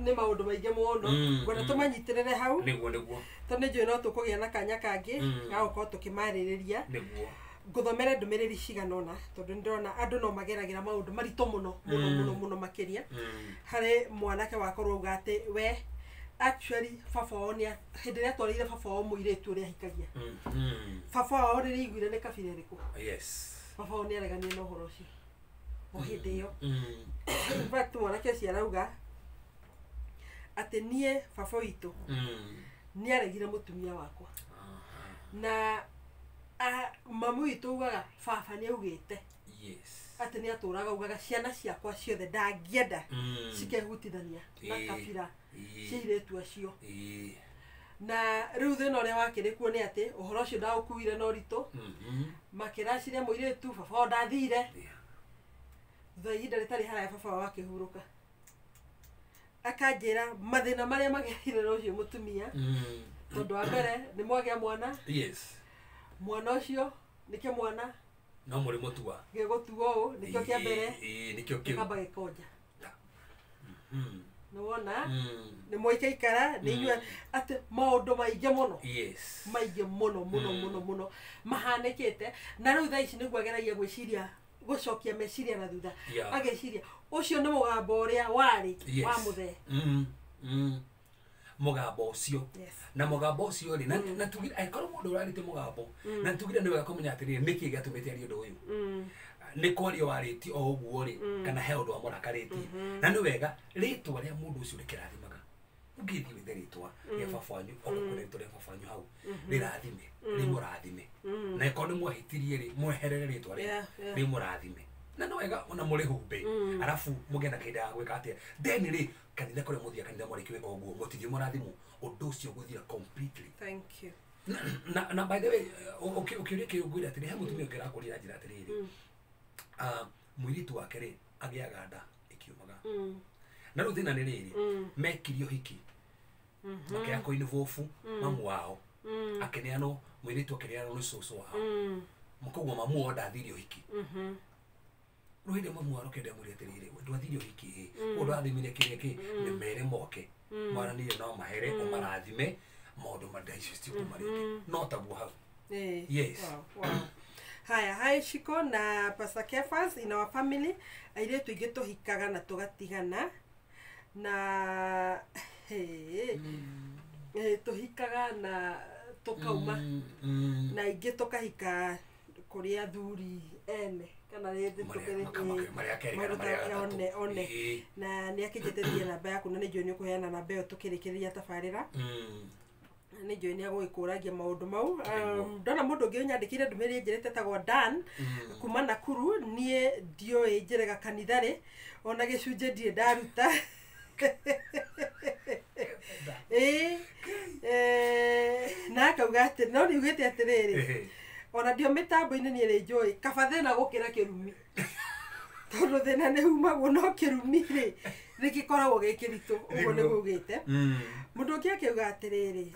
nĩ maũndũ maingĩ mũno ngwenda tũmanyitĩrĩre hau nĩguo tondũ nĩ njũĩ no tũkũgĩa na kanya kangĩ ga gũkorwo tũkĩmarĩrĩria ngũthomere ndũmĩrĩri cigana ũna tondũ nĩ ndĩrona andũ no mageragĩra maũndũ maritũ mũno makĩria harĩ mwanake wakorwo auga atĩ we actually baba wao nĩ hĩndĩ ĩrĩa twarĩire baba wao mũirĩtu ũrĩa ahikagia baba wao rĩrĩa aiguire nĩ kabira ĩrĩkũ baba wao nĩ areganire na ũhoro ũcio o hĩndĩ ĩyo in fact mwanake ũcio arauga atĩ niĩ baba witũ nĩ aregire mũtumia wakwa na mamu witũ ugaga baba nĩ augĩte atĩ nĩ atũraga ugaga ciana ciakwa ciothe ndangĩenda cikehutithania na kabira ciĩrĩtu acio na rĩu thĩna ũrĩa wakĩrĩ kuo nĩ atĩ ũhoro ũcio ndaũkuire na ũritũ makĩraciria mũirĩtu baba wao ndathire thutha ihinda rĩtarĩ haraya baba wao akĩhurũka akanjĩra mathĩna marĩa magerire na ũcio mũtumia tondũ wa mbere nĩ mwagĩa mwana mwana ũcio nĩkĩo mwana no mũrĩ mũtua gĩgũtuo ũũ nĩkĩo kĩa mbere nĩkĩo kĩu kamba gĩkonja nĩ wona nĩ mwaikaikara nĩ inyuĩ atĩ maũndũ maingĩ mũno maingĩ mũno mahanĩkĩte na rĩu thaa ici nĩguo ageragia gwĩciria gucokia meciria na thutha Yeah. ageciria ucio ni mugambo uria wari Yes. wa muthe mugambo ucio Yes. na mugambo ucio ri na tugira aikoro mundu urarite mugambo na tugira ni wega kumenya atiri niki gatumite ari undu uyu ni kwario wariti o uguo ri kana he undu amurakariti na ni wega ritwa ria mundu ucio rikirathimaga ugithi withe ritwa ria babanyu okukure ritwa ria babanyu hau rirathime rimurathime na ikoni mwahitirie ri mweherere ritwa ri rimurathime na no wega ona muri humbe arafu mugena kinda gwika atia then ri kanitha kore muthia kanitha muri kiweka uguo mutithie murathimu undu ucio guthira completely. Thank you. Na by the way ukiuria kiugwira atiri he mutumia ngera kurira njira atiri mwiritu wake ri agiaga nda ikiumaga na ru thina ni riri mekirio hiki makia ko invofu mamu wao akeneano mwiritu akeneano no soso wao mukugwa mamu oda thirio hiki ruhinde mamu waro kende muri atiriri ndwathirio hiki undu athimire kireki ni mere moke mwana ni no mahere umarathime maundu madaici kumariki no tabu hau. Yes. Wow. Haya, hi Shiko na Pastor Kefas in our family. Aire tuige tuhikaga na tugatigana na tuhikaga na tukauma na ingi tukahika kuri athuri ene kana rindi tukere one na ni akijiteria namba yaku na ni njoi ni kuheana namba iyo tukirikiria tabarira ni njoi ni agwikuragia maundu mau ndona mundu ungi nyandikire ndumiri njirite tagwo Dan kuma Nakuru nie ndioi njirega kanithari ona gicunje ndie ndaruta na kauga ati no ni ugite atiriri ona ndio mitambo-ini ni ri njoi kaba thina gukira kirumi tondu thina ni humagwo no kirumi ri rigikoragwo gikiritu uguo ni gugite mundu ungi akiuga atiriri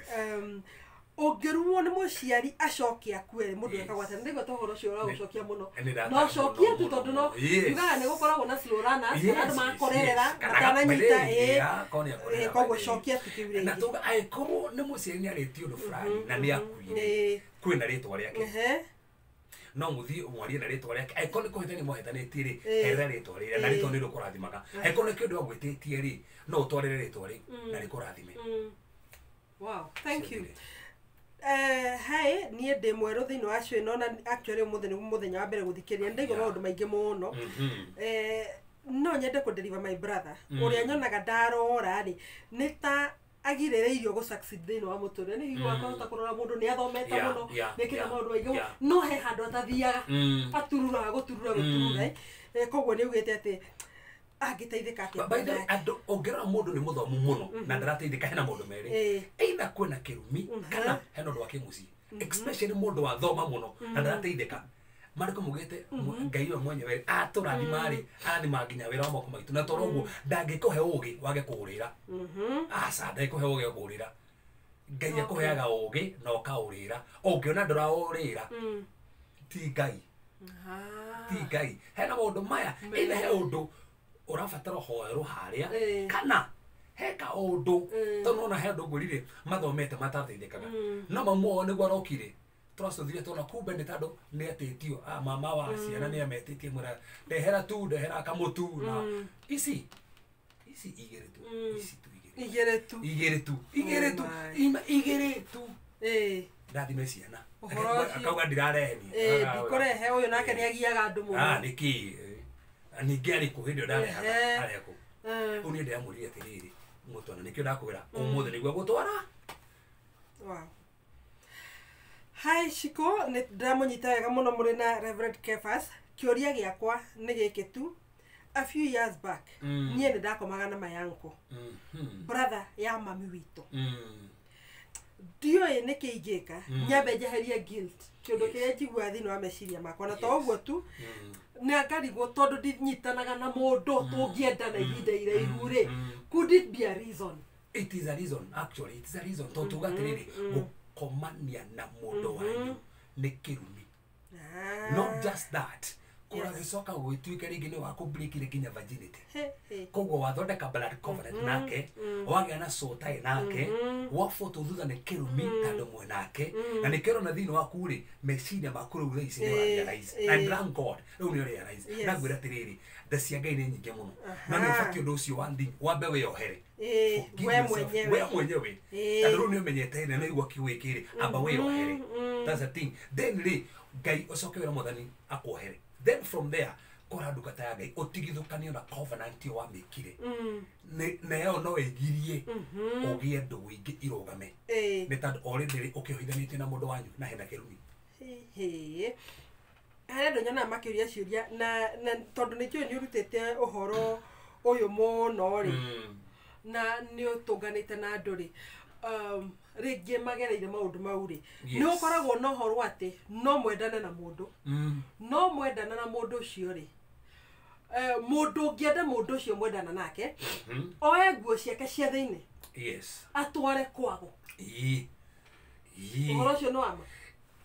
ungirumo ni muciari acoke akue mundu akagwata ndigo tohoro cio ura gucokia muno no cokia tu tondu no yugaga ni gukoragwo na slow runners andu makorerera matananyita koguo cokia tu kiure na tuga aikorwo ni muciari ni ariti undu fulani na ni akuire kwina ritwa riake no muthi mwarie na ritwa riake aikorwo ni kuhithania muhithanitie ri herera ritwa ri na ritwa ni rukurathimaga aikorwo ni kindu agwititie ri no utwarire ritwa ri na rikurathime. Wow, thank you. Hai nie ndi mweru thini wa cio no na actually muthenya wa mbere guthikiria ndigo maundu maingi muno no nyende ku deliver my brother uria nyonaga ndarora ri ni ta agirireirio go succeed thini wa muture ni higo akahota kurora mundu ni athomete muno nikira maundu maingi no he handu atathiaga aturura guturura koguo ni ugite ati agiteithika ati by the way ando ongera mundu ni muthomu muno na ndarateithika hena mundu meri either kwena kirumi kana hena ndo wake muci especially mundu wa thoma muno na ndarateithika mariko mugite ngai we mwenyewe aturathimari arathima nginya wira wa moko maitu na toroguo ndangikuhe ugi wage kuurira asa ndangikuhe ugi wa kuurira ngai akuheaga ugi na ukaurira ungiona nduraurira ti ngai hena mundu maya ina he undu urafatara hoero haria kana heka undu tono na he undu ngurire mathomete matateithikaga no mamuo ni gwarokire turacothire tona kumbe ni tando ni atetio mama wa ciana ni ametitie mura ndehera kamutu na isi igere tu ndathime ciana akauga ndirareheni ndikorehe uyu nake ni agiaga andu muno niki ningi ari kuhindio ndarehaga areko uni ndi amurire atiriri mutwana nikio ndakwira umuthe niguo gutwara. Wow. Hi Shiko ni ndamunyita wega muno muri na Reverend Kefas kioria giakwa ni giki tu a few years back nie ni ndakomaga na mayanko brother ya mami witu dio ene keigeka nyabe jeheria guilt kiondo kiria njigua thini wa meciria makwa na to uguo tu na ngarigwo tondu ndinyitanaga na mundu tungienda na ihinda iraihu ri could it be a reason? It is a reason, actually it is a reason to tugatiriri gukomania na mundu wanyu ni kirumi. Not just that kura gicoka gwituika ringi ni wa ku break kinya virginity koguo wathondeka blood covenant nake wagia na sotai nake wa photo thutha ni kirumi tando mwe nake na ni kero na thini waku ri meciria makuru ri ici ni wa realize and thank God riu ni realize na gwira tiriri ndacia Ngai ni nyinge muno na ni ubatio ndu ucio wambe weyohere we mwenyewe tando riu ni umenyete ne igwa kiwikiri amba weyohere. That's the thing. Then ri Ngai ucoke wira muthani akohere. Then from there kora ndukata ya Ngai utigithukania na covenant wa mikire na yo no egirie ogie ndu ingi irogame ni tando already ukihithanite na mundu wanyu na hena kirumi hana ndo nyona makiria ciuria na tondu ni kio ni urutete uhoro uyu muno ri na ni utunganite na andu ri ringi magereire maundu mau ri ni ukoragwo no horo ati no mwendana na mundu no mwendana na mundu ucio ri mundu ngienda mundu ucio mwendana nake oe nguo ciake cia thiini atware kwago horo ucio no ama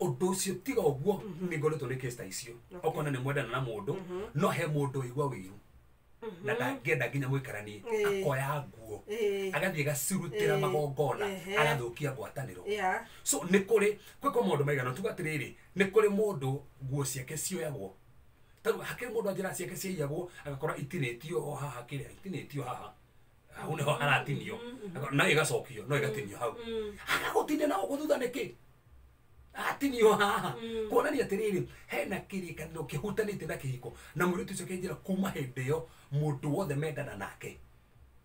undu ucio tiga uguo ni ngoretwo ni case ta icio okona ni mwendana na mundu no he mundu igwa wiru na ndangenda nginya mwikaranie akoya nguo agathie gacirutira magongona agathukia ngwataniro so ni kuri kwiko mundu maigana tugatiriri ni kuri mundu nguo ciake cioyagwo taru hakiri mundu anjira ciake ciiyagwo agakora itinetio o haha kiria itinetio haha hau niho aratinio na igacokio no igatinio hau agagutinio na uguthutha niki atinio haha kuonania atiriri hena kirikaniro kihutanite na kihiko na mwiritu ucio kinjira kuma hindi yo mundu wothe mendana nake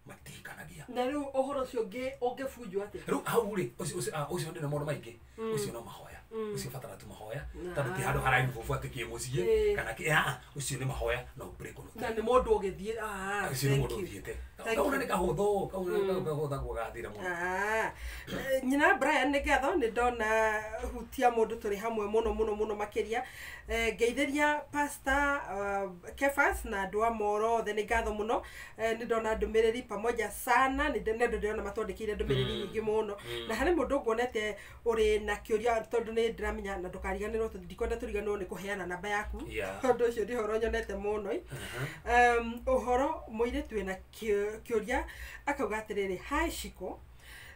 matikanagia na riu uhoro ucio ungifunjwo ati riu hau ri ucio ndi na mundu maingi ucio no mahoya ucio fatara tu mahoya tondu ti handu haraini fufuate ki mucie kana ki ucio ni mahoya no break ono na ni mundu ugithie ucio ni mundu ugithiete kauna ni kahutho kauna kahutha gugathira mundu nyina Brian ni gatho ni ndona hutia mundu turi hamwe muno makiria ngeithiria pastor Kefas na andu amoro the ni gatho muno ni ndona ndumiriri pamoja sana ni ndona matwandikire ndumiriri nyingi muno na hari mundu ngonete uri na kiuria tondu ni ndiramenya na ndukariganirwo ndikwenda turiganirwo ni kuheana namba yaku tondu ucio ndi horo nyonete muno uhoro muiritu wina kiuria akauga atiriri hi Shiko,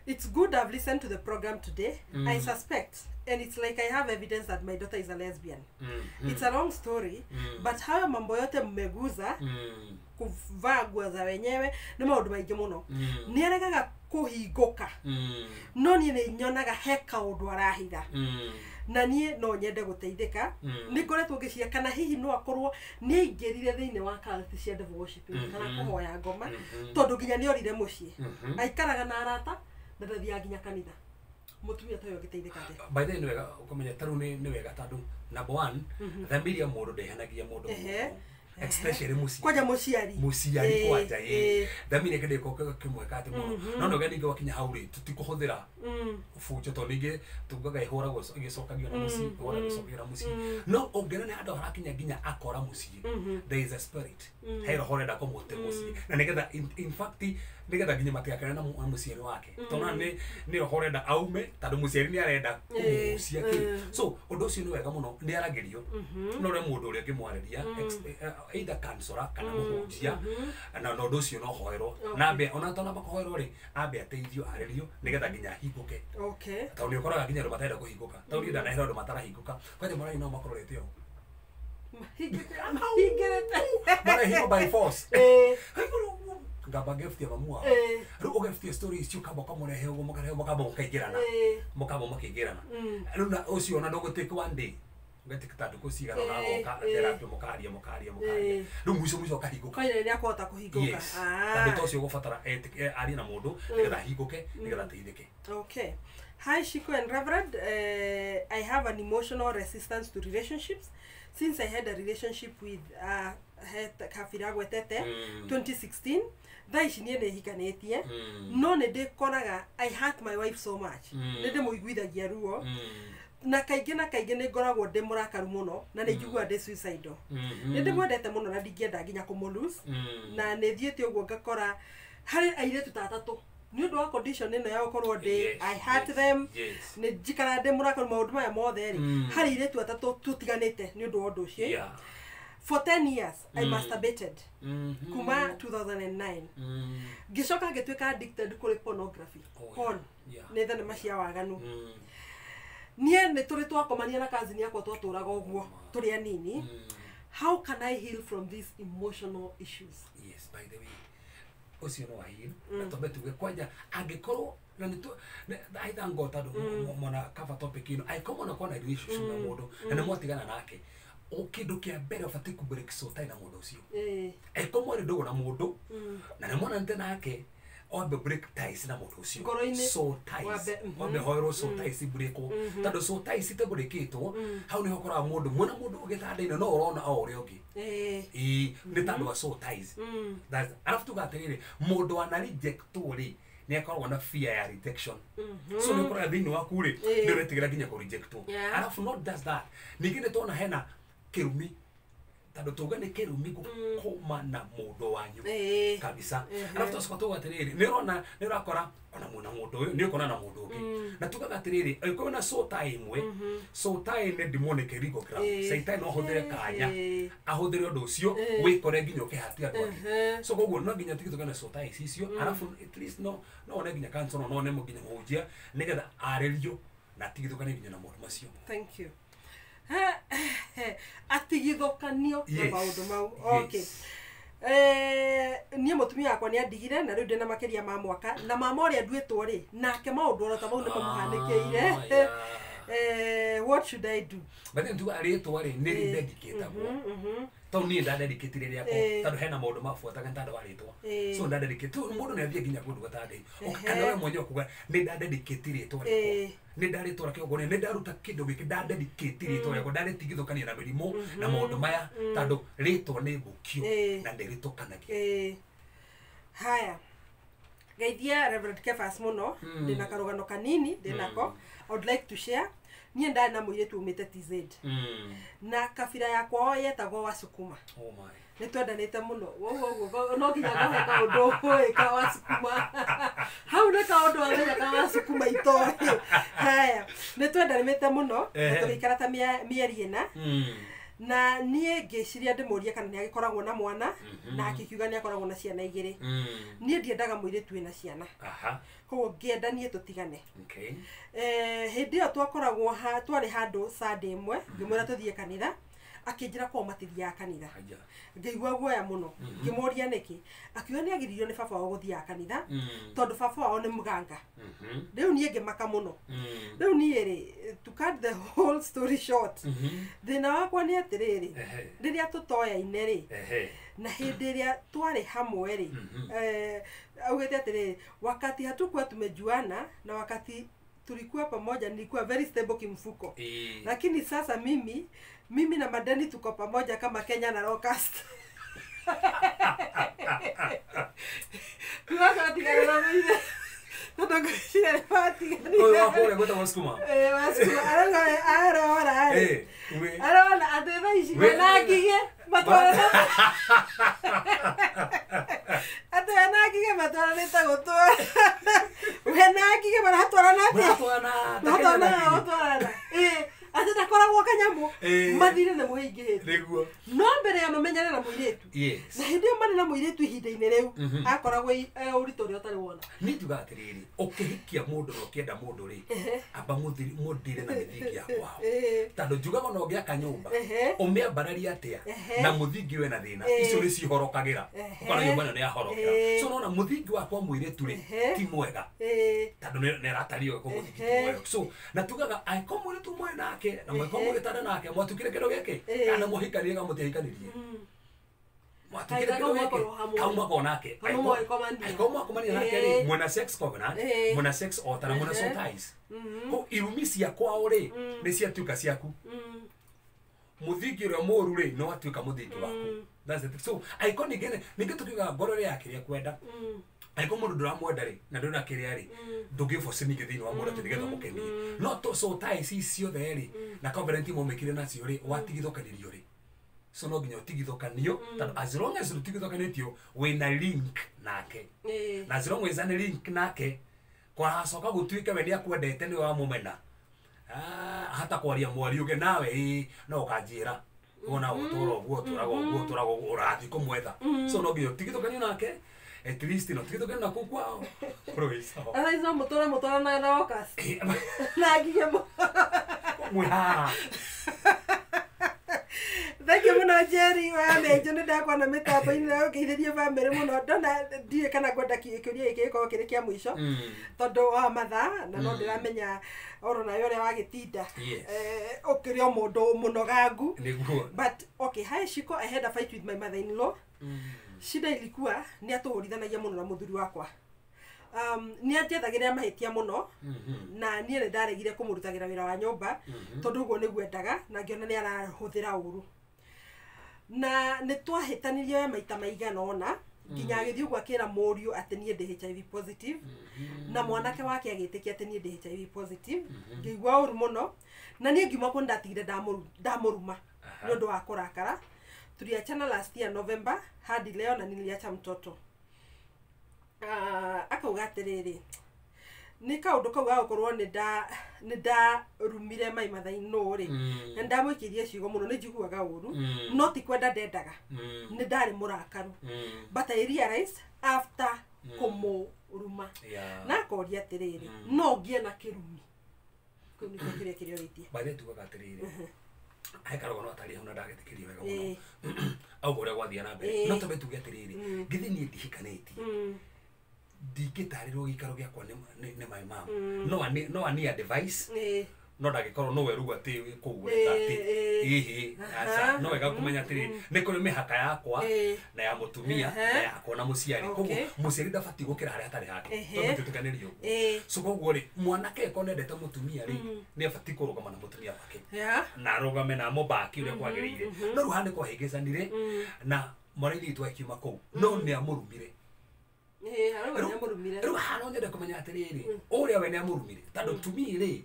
it's good I've listened to the program today. I suspect, and it's like I have evidence that my daughter is a lesbian. It's a long story, but hayo mambo yote mmeguza kuvaa nguo za wenyewe ni maundu maingi muno ni aregaga kuhinguka no ni nyonaga heka undu arahitha na nie no nyende guteithika ni ngoretwo ngiciria kana hihi no akorwo ni aingirire thiini wa cult cia devil worshiping kana kuhoya ngoma tondu nginya ni orire mucii aikaraga na arata na ndathia nginya kanitha mutumia tayo giteithika ate by the way wega ukomenya taru ni wega tandu number 1 thamiria mundu ndehanagia mundu especially muciari kwanja thamire kende ko kimwe kati muno no gani ngo kinya hauri tutikuhuthira fujo to nige tugaga ihora go igicokagio na muci hora gicokera muci no ongera ni hado harakinya nginya akora muci there is a spirit hero hore da komote muci na nigetha in fact nigetha nginya matikakana na muciari wake tona ni hore da aume tadu muciari ni arenda kumucia ki so undu ucio ni wega muno ni aragerio no re mundu uri ngimwareria either kansora kana muhunjia na no ndocio no hoero na be ona tona bakohoero ri abe ateithio arerio nigetha nginya hinguke ta uni ukoraga nginya ro matenda kuhinguka ta uri ndana hero ndo matara hinguka kwaje mara ino makororete yo mara hingo by force ngaba gefti abamua rugo gefti stories chukaba kamone hego mukabo mukigirana mukabo mukigirana runa ucio na ndogoteka one day ngetikata dukusiga na goka therapy mukaria runguico kahinguka kaire ni akota kuhinguka tandu tocio gufatara ari na mundu nigetha hinguke nigetha teithike. Okay, hi Shiko and Reverend, I have an emotional resistance to relationships since I had a relationship with Kafira Gwetete 2016. Thaici nie hikanetie no ne ndikoraga I hurt my wife so much ne ndimũiguithagia ruo na kaingĩ nĩ ngoragwo ndĩ mũrakaru mũno na nĩ njiguaga ndĩ suicidal nĩ ndĩmwendete mũno na ndingĩenda nginya kũmũlose na nĩ thiĩte ũguo ngakora harĩ airĩtu tatatũ nĩ ũndũ wa condition ĩno ya gũkorwo ndĩ I hurt them nĩ njikara ndĩ mũrakaru maũndũ maya mothe rĩ harĩ airĩtu atatũ tũtiganĩte nĩ ũndũ wa ũndũ ũcio For 10 years, I masturbated. Kuma 2009. Gicoka ngĩtuĩka addicted kũrĩ pornography. Porn. Nĩ thenema cia waganu. Niĩ nĩ tũrĩ twakomania na cousin yakwa twatũraga ũguo tũrĩ anini. How can I heal from these emotional issues? Yes, by the way. Ucio no heal. Na tobe tuge kwanja angĩkorwo na nĩ I thank God tondũ mwana cover topic ino aikoma na kona relationship na mũndũ na nĩ mwatigana nake. O kindu kia mbere ũbatiĩ ku break so tie na mũndũ ũcio. Aikoma nĩ ndogo na mũndũ na nĩ mwana nte nake obe break ties na mũndũ ũcio. So ties. Obe hoero so ties breakwo. Tondũ so ties te breakitwo hau nĩ hokora mũndũ mwana mũndũ ũgĩtanda-inĩ no ũrona o ũrĩa ũngĩ. Nĩ tondũ wa so ties. That's arafu tugatirire mũndũ ana reject ri nĩ akoragwo na fear ya rejection. So nĩ ũkoraga thĩinĩ waku rĩ nĩ ũretigĩra nginya kũ rejectwo. Arafu not just that ningĩ nĩ tũona hena kĩrumi tondũ tuga nĩ kĩrumi gũkoma na mũndũ wanyu kabisa. Arafu tũcoka tuga atĩrĩrĩ nĩ ũrona nĩ ũrakora ona mũndũ ũyũ nĩ ũkona na mũndũ ũngĩ na tugaga atĩrĩrĩ angĩkorwo na soul tie ĩmwe soul tie nĩ demonic regogram Satan no ahũthĩre kanya ahũthĩre ũndũ ũcio wĩkore nginya ũkĩhatia andũ angĩ. So koguo no nginya tigithũka na soul ties icio arafu at least no one nginya cancer no one nginya mũhunjia nĩgetha arĩrio na tigithũka nginya na maũndũ macio. Thank you. Atigithokanio na maũndũ mau. Okay. Niĩ mũtumia wakwa nĩ andigire na rĩu ndĩ na makĩria ma mwaka na mama ũrĩa nduĩtwo rĩ nake maũndũ oro ta mau nĩ mamũhanĩkĩire. What should I do? But then tuga rĩtwa rĩ nĩ dedicate-agwo. Tondũ niĩ ndadedicate rĩrĩa tondũ hena maũndũ mabuataga nĩ tondũ wa rĩtwa. So ndadedicate mũndũ nĩ athiĩ nginya kũndũ ta Ngai. Kana we mwenyewe kuga nĩ ndadedicate rĩtwa rĩakwa. Nĩ ndarĩtwa kĩongo nĩ ndaruta kĩndũ gĩkĩ ndadedicate rĩtwa rĩakwa ndaretigithũkania na mĩrimũ na maũndũ maya tondũ rĩtwa nĩ gũkio na ndĩrĩtũkanagia. Haya. Geithia Reverend Kefas mũno ndĩna karũgano kanini ndĩnako. I would like to share. Niĩ ndarĩ na mũirĩtu umĩte TZ. Na kabira yakwa yetagwo Wasukuma. Oh my. Nĩ twendanĩte mũno. Woguo no nginya ngohe kaũndũ ũĩka Wasukuma. Hau nĩ kaũndũ wamenya ka Wasukuma itoĩ. Haya. Nĩ twendanĩte mũno. Tũgĩikara ta mĩeri ĩna. Na niĩ ngĩciria ndĩmũrie kana nĩ agĩkoragwo na mwana na akiuga nĩ akoragwo na ciana igĩrĩ. Niĩ ndiendaga mũirĩtu wĩna ciana. Koguo ngĩenda niĩ tũtigane. Hĩndĩ ĩyo twakoragwo twarĩ handũ Sunday ĩmwe ngĩmwĩra tũthiĩ kanitha akĩnjĩra ko matithiaga kanitha. Ngĩigua guoya mũno ngĩmũria nĩkĩ akiuga nĩ agiririo nĩ baba wao gũthiaga kanitha tondũ baba wao nĩ mũganga. Rĩu niĩ ngĩmaka mũno. Rĩu niĩ rĩ to cut the whole story short thĩna wakwa nĩ atĩrĩrĩ rĩrĩa tũtoyaine rĩ na hĩndĩ ĩrĩa twarĩ hamwe rĩ augĩte atĩrĩrĩ wakati hatukuwa tumejuana na wakati tulikuwa pamoja nilikuwa very stable kimfuko. Lakini sasa mimi na madeni tuko pamoja kama Kenya na Rockast. Tunatigana na mimi. Tunakushia party. Wewe ngoja Wasukuma. Wasukuma. Ara adeva ishi banakige matwara. Atanakige matwara neta gotwa. Wenakige baratwara nati. Batwara. Atata koragwo kanyamũ mathire na mũingĩhĩte nĩguo no mbere ya mamenyane na mũirĩtu na hĩndĩ ĩyo marĩ na mũirĩtu ihinda-inĩ rĩu akoragwo ũritũ ũrĩa ũtarĩ wona. Niĩ njuga atĩrĩrĩ ũkĩhikia mũndũ na ũkĩenda mũndũ rĩ amba mũthire na mĩthingi ya kwao tondũ njugaga ona ũngĩaka nyũmba ũmĩambararia atĩa na mũthingi wĩna thĩna icio nĩ cihorokagĩra ũkona nyũmba ĩno nĩ yahorokera. So nona mũthingi wakwa mũirĩtu rĩ ti mwega tondũ nĩ aratario ko mũthingi ti mwega. So na tugaga angĩkorwo mũirĩtu mwĩ nake na mwĩko mũgĩtara nake mwatukire kĩndũ gĩkĩ kana mũhikanirie kana mũtihikanĩrie mwatukire kĩndũ gĩkĩ kauma konake angĩkorwo mwakomania nake rĩ mwena sex covenant mwena sex altar na mwena soul ties ko irumi cia kwao rĩ nĩ ciatuĩka ciaku mũthingi ũrĩa mũũru rĩ no atuĩka mũthingi waku. That's it. So angĩkorwo ningĩ tukiuga ngoro rĩ yakĩrĩa kwenda angĩkorwo mũndũ ndũramwenda rĩ na ndũna kĩrĩa rĩ ndũngĩforce ningĩ thĩinĩ wa mũndũ atĩ nĩgetha mũkenie no to soul ties ici ciothe rĩ na covenant mũmĩkire nacio rĩ watigithũkanĩrio rĩ. So no nginya ũtigithũkanio tondũ as long as ũtigithũkanĩtio wĩna link nake na as long as wĩna link nake kwacoka gũtuĩke we nĩ akwendete nĩ wa mũmena hata kwaria mwari ũge nawe no ũkanjĩra ona utoro guo turago urathi kumwetha so no gyo tigito kanyo nake at least no tigito kanyo nako kwao proisa ala izo motora na okas na giye mo mwa Thank you muno Jerry wa mejo nä ndakwa na mä tambo-inä na ũngeithĩrie bamĩrĩ mũno ndona ndiũĩ kana ngwenda kĩũria gĩkĩ gĩkorwo kĩrĩ kĩa mũico tondũ wa mathaa na no ndĩramenya oro nawe ũrĩa wagĩtinda ũkĩrĩ o mũndũ mũnogangu but okay hi Shiko, I had a fight with my mother-in-law shida ilikuwa nĩ atũhũrithanagia mũno na mũthuri wakwa nĩ anjethagĩrĩra mahĩtia mũno na niĩ nĩ ndaregire kũmũrutagĩra wĩra wa nyũmba tondũ ũguo nĩguo endaga na ngĩona nĩ arahũthĩra ũru na nĩ twahĩtanirie maita maigana ona nginya agĩthiĩ ũguo akĩra mũriũ atĩ niĩ ndĩ HIV positive na mwanake wake agĩtĩkia atĩ niĩ ndĩ HIV positive ngĩigua ũru mũno na niĩ ngiuma kuo ndatigire ndamũruma nĩ ũndũ wa kũrakara tuliachana last year November hadi leo na niliacha mtoto akauga atĩrĩrĩ nĩ kaũndũ kau gagũkorwo nĩ ndarumire mai mathainũ rĩ na ndamwĩkĩrie ciugo mũno nĩ njiguaga ũru no ti kwenda ndendaga nĩ ndarĩ mũrakaru but I realized after kũmũruma na akoria atĩrĩrĩ no ngĩe na kĩrumi kĩu nĩkĩo kĩrĩa kĩrĩorĩtie baithe tugaga atĩrĩrĩ aikaraga no atari hau na ndagĩtĩkĩrio wega mũno auga ũrĩa gwathiĩ na mbere no tũbe tuge atĩrĩrĩ ngĩthĩ niĩ ndihikanĩtie ndingĩtarĩrwo gĩikaro gĩakwa nĩ my mom no ani advice no ndagĩkorwo no weruga atĩ kũgweta atĩ hihi aca no wega kũmenya atĩrĩ nĩ kũrĩ mĩhaka yakwa na ya mũtumia na yakwa na mũciari koguo mũciari ndabatiĩ gũkĩra harĩa hatarĩ hake tondũ tũtiganĩrio ũguo so koguo rĩ mwanake ko nendete mũtumia rĩ nĩ abatiĩ kũrũgama na mũtumia wake na arũgame na mũmbaki ũrĩa kwagĩrĩire no rĩu haha nĩ kwahĩngĩcanire na mwarĩithi witũ akiuma kũu no nĩ amũrumire rĩu hana nyende kũmenya atĩrĩrĩ ũrĩa we nĩ amũrumire tondũ tumii rĩ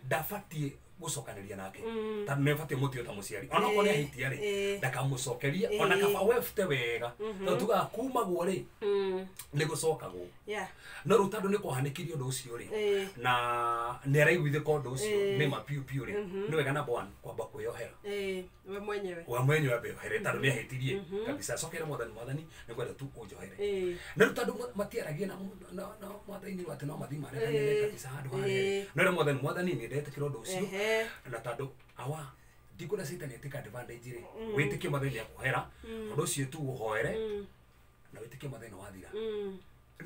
ndabatiĩ gũcokanĩria nake tondũ nĩ abatiĩ mũtio ta mũciari ona korwo nĩ ahĩtia rĩ ndakamũcokeria ona kaba webute wega tondũ tugaga kuma guo rĩ nĩ gũcokagwo no rĩu tondũ nĩ kwahanĩkirie ũndũ ũcio rĩ na nĩ araiguithĩka ũndũ ũcio nĩ ma piu piu rĩ nĩ wega namba one kwamba kwĩyohera we mwenyewe ambeyohere tondũ nĩ ahĩtirie kabisa cokere mwathani nĩ kwenda tu ũnjohere na rĩu tondũ matiaragia na mwathani atĩ no mathiĩ marekanĩre kabisa handũ harĩa no rĩu mwathani nĩ ndetĩkĩra ũndũ ũcio na tondũ awa ndikũrĩa caitani atĩka advantage rĩ wĩtĩkie mwathani akuhera ũndũ ũcio tu ũhoere na wĩtĩkie mwathani wathira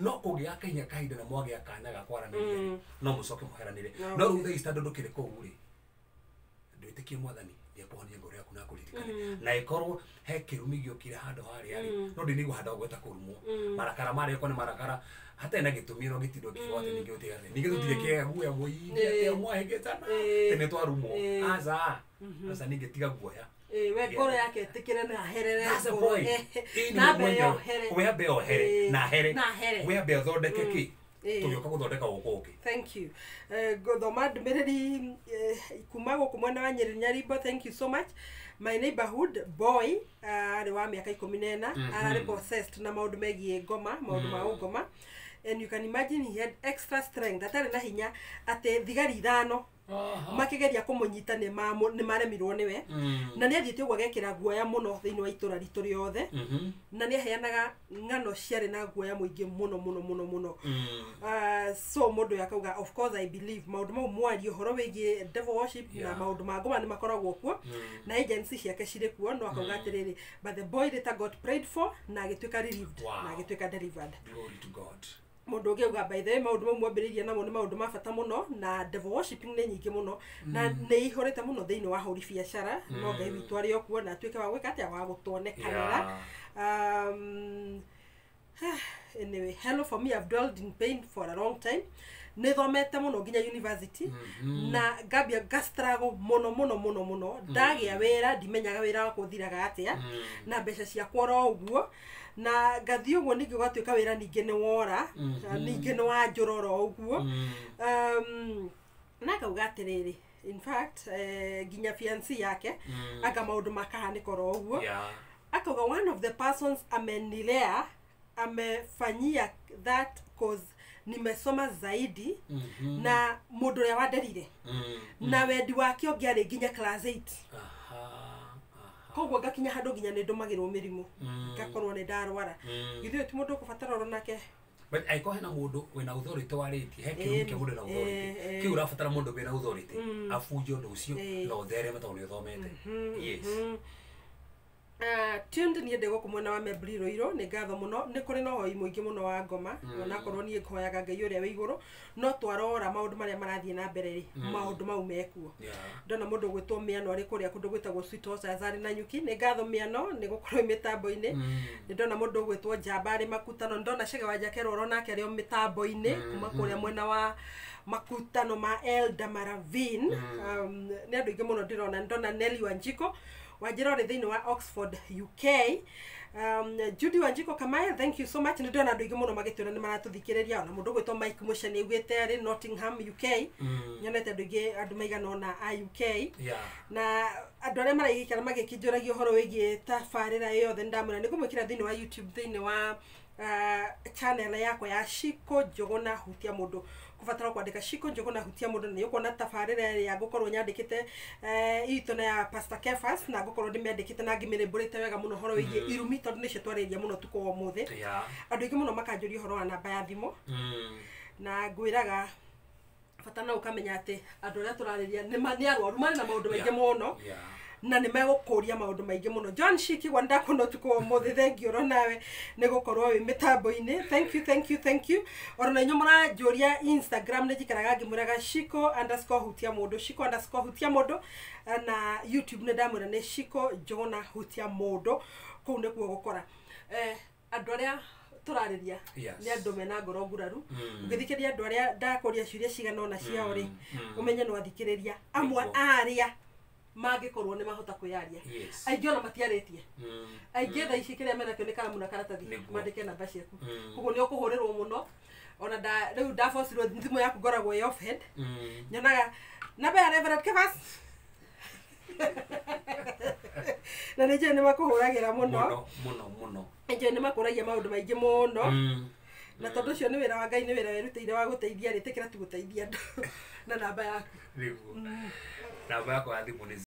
no kũgĩa kahinya kahinda na mwagĩa kanya ga kwaranĩria no mũcoke mũheranĩre no rĩu thaa ici tondũ ndũkĩrĩ kũu rĩ ndwĩtĩkie mwathani nĩekũhonia ngoro yaku na kũririkana na ĩkorwo he kĩrumi gĩũkire handũ harĩa rĩ no ndĩnĩigua handũ gweta kũrumwo marakara marĩa ko nĩ marakara hata ina gĩtũmi no gĩtindwo gĩkĩgwate ningĩ ũtĩgathe ningĩ tũtirĩ kĩega guoya mũingĩ atĩ mwahĩngĩtana tene twarumwo aca ningĩ tiga guoya we ngoro yake ĩtĩkĩre na herere wambe yohere na here wambe ũthondeke kĩ tũgĩũka gũthondeka gũkũ ũngĩ thank you gũthoma ndũmĩrĩri kuma gũkũ mwena wa Nyeri Nyarimbo thank you so much my neighborhood boy arĩ wa mĩaka 14 ararĩ possessed na maũndũ megiĩ ngoma maũndũ ma ngoma and you can imagine he had extra strength atarĩ na hinya atĩ thigari ithano makĩgeria kũmũnyita nĩ maremirwo nĩwe na nĩ athiĩte ũguo agekĩra guoya mũno thĩinĩ wa itũra ritũ rĩothe na nĩ aheanaga ng'ano ciarĩ na guoya mũingĩ mũno so mũndũ ũyũ akauga of course I believe maũndũ mau mwario ũhoro wĩgiĩ devil worship na maũndũ ma ngoma nĩ makoragwo kuo na agency ciake cirĩ kuo no akauga atĩrĩrĩ but the boy later got prayed for na agĩtuĩka relieved na agĩtuĩka delivered. Glory to God. Mũndũ ũngĩuga by the way maũndũ mau mwambĩrĩirie namo nĩ maũndũ ma bata mũno na devil worshiping nĩ nyingĩ mũno na nĩ ihorete mũno thĩinĩ wa hũri biacara no Ngai witũ arĩ o kuo na atuĩke wa gwĩka atĩa wa gũtuonekanĩra anyway hello for me I've dwelled in pain for a long time nĩ thomete mũno nginya university na ngambia gastrago mũno ndagĩa wĩra ndimenyaga wĩra wa kũthiraga atĩa na mbeca ciakwa ro ũguo na gathi ũguo ningĩ gwatuĩka wĩra ningĩ nĩ wora ningĩ nĩ wanjũrora ũguo na akauga atĩrĩrĩ in fact nginya fiancé yake aka maũndũ makahanĩka ro ũguo akauga one of the persons amenilea amefanyia that cause nimesoma zaidi na mũndũ ũrĩa wanderire na wendi wake ũngĩarĩ nginya class 8 koguo ngakinya handu nginya ni ndumagirwo mirimu ngakorwo ni ndarwara githio ti mundu kubatara ro nake but aiko hena mundu wina authority wariti he kiru ke mundu na authority ki urabatara mundu wina authority afunjo ndu ucio no thereme tondu uthomete yes tunde ni ndego kumwena wa Mebri Roiro ni ngatho muno ni kuri no hoi muingi muno wa ngoma ona korwo ni khoyaga Ngai uria we iguru no twarora maundu maria marathie na mbere ri maundu mau mekuo ndona mundu gwitwo miano ari kuria kundu gwitagwo Sweet Horse Azari na Nyuki ni ngatho miano ni gukorwo mitambo-ini ni ndona mundu gwitwo Jabari Makutano ndona Chege wa Jakero rona ke rio mitambo-ini kuma kuria mwena wa Makutano ma Elda Maravin ni andu ingi muno ndirona ndona Nelly Wanjiko Wajira ri thini wa Oxford UK Judy Wanjiko Kamaya thank you so much ni ndona andu ingi muno magitwira ni maratuthikireria ona mundu gwitwo Mike Musha ni gwite ari Nottingham UK nyonete andu ingi andu maigana ona a UK na andu aria maraigikara magikinjuragia horo wigi tafarira yothe ndamura ni kumwikira thini wa YouTube thini wa channel yakwa ya Shiko Njuguna Hutia Mundu kufatara kwandika Shiko Njuguna Hutia Mundu ni ukona tafarira ya gukorwo nyandikite itona ya Pastor Kefas na gukorwo ndimendikite na ngimirimburite wega muno horo wigi irumi tondu nicio twariria muno tuko muthi andu ingi muno makanjuria horo wa namba ya thimo na ngwiraga fatana ukamenya ati andu aria turariria ni arwaru mari na maundu maingi muno na ni megukuria maundu maingi muno John Shiki wanda kuno tuko muthi thengio ro nawe ni gukorwo wi mitambo-ini thank you orona nyumura njuria Instagram ni jikaraga ngimuraga Shiko_Hutia Mundu Shiko_Hutia Mundu na YouTube ni ndamura ni Shiko Njuguna Hutia Mundu kuu ni kuo gukora andu aria turariria ni andu mena ngoro nguraru ngithikiria andu aria ndakoria ciuria cigana ona ciao ri umenye no athikiriria amwe aria magikorwo ni mahota kwiyaria aingĩ ona matiarĩtie aingĩ tha ici kĩrĩa mena kĩo nĩ karamu na karatathi mandĩke namba ciaku koguo nĩ ũkũhũrĩrwo mũno ona rĩu ndabocirwo thimũ yaku ngoragwo ĩ off head nyonaga namba ya Reverend Kefas na nĩ njĩra nĩ makũhũragĩra mũno njĩra nĩ makũragia maũndũ maingĩ mũno na tondu cio ni wira wa Ngai ni wira werutĩire wa gũteithia rĩtĩkĩra tu gũteithia andũ na namba yaku namba yako ya thimũ ni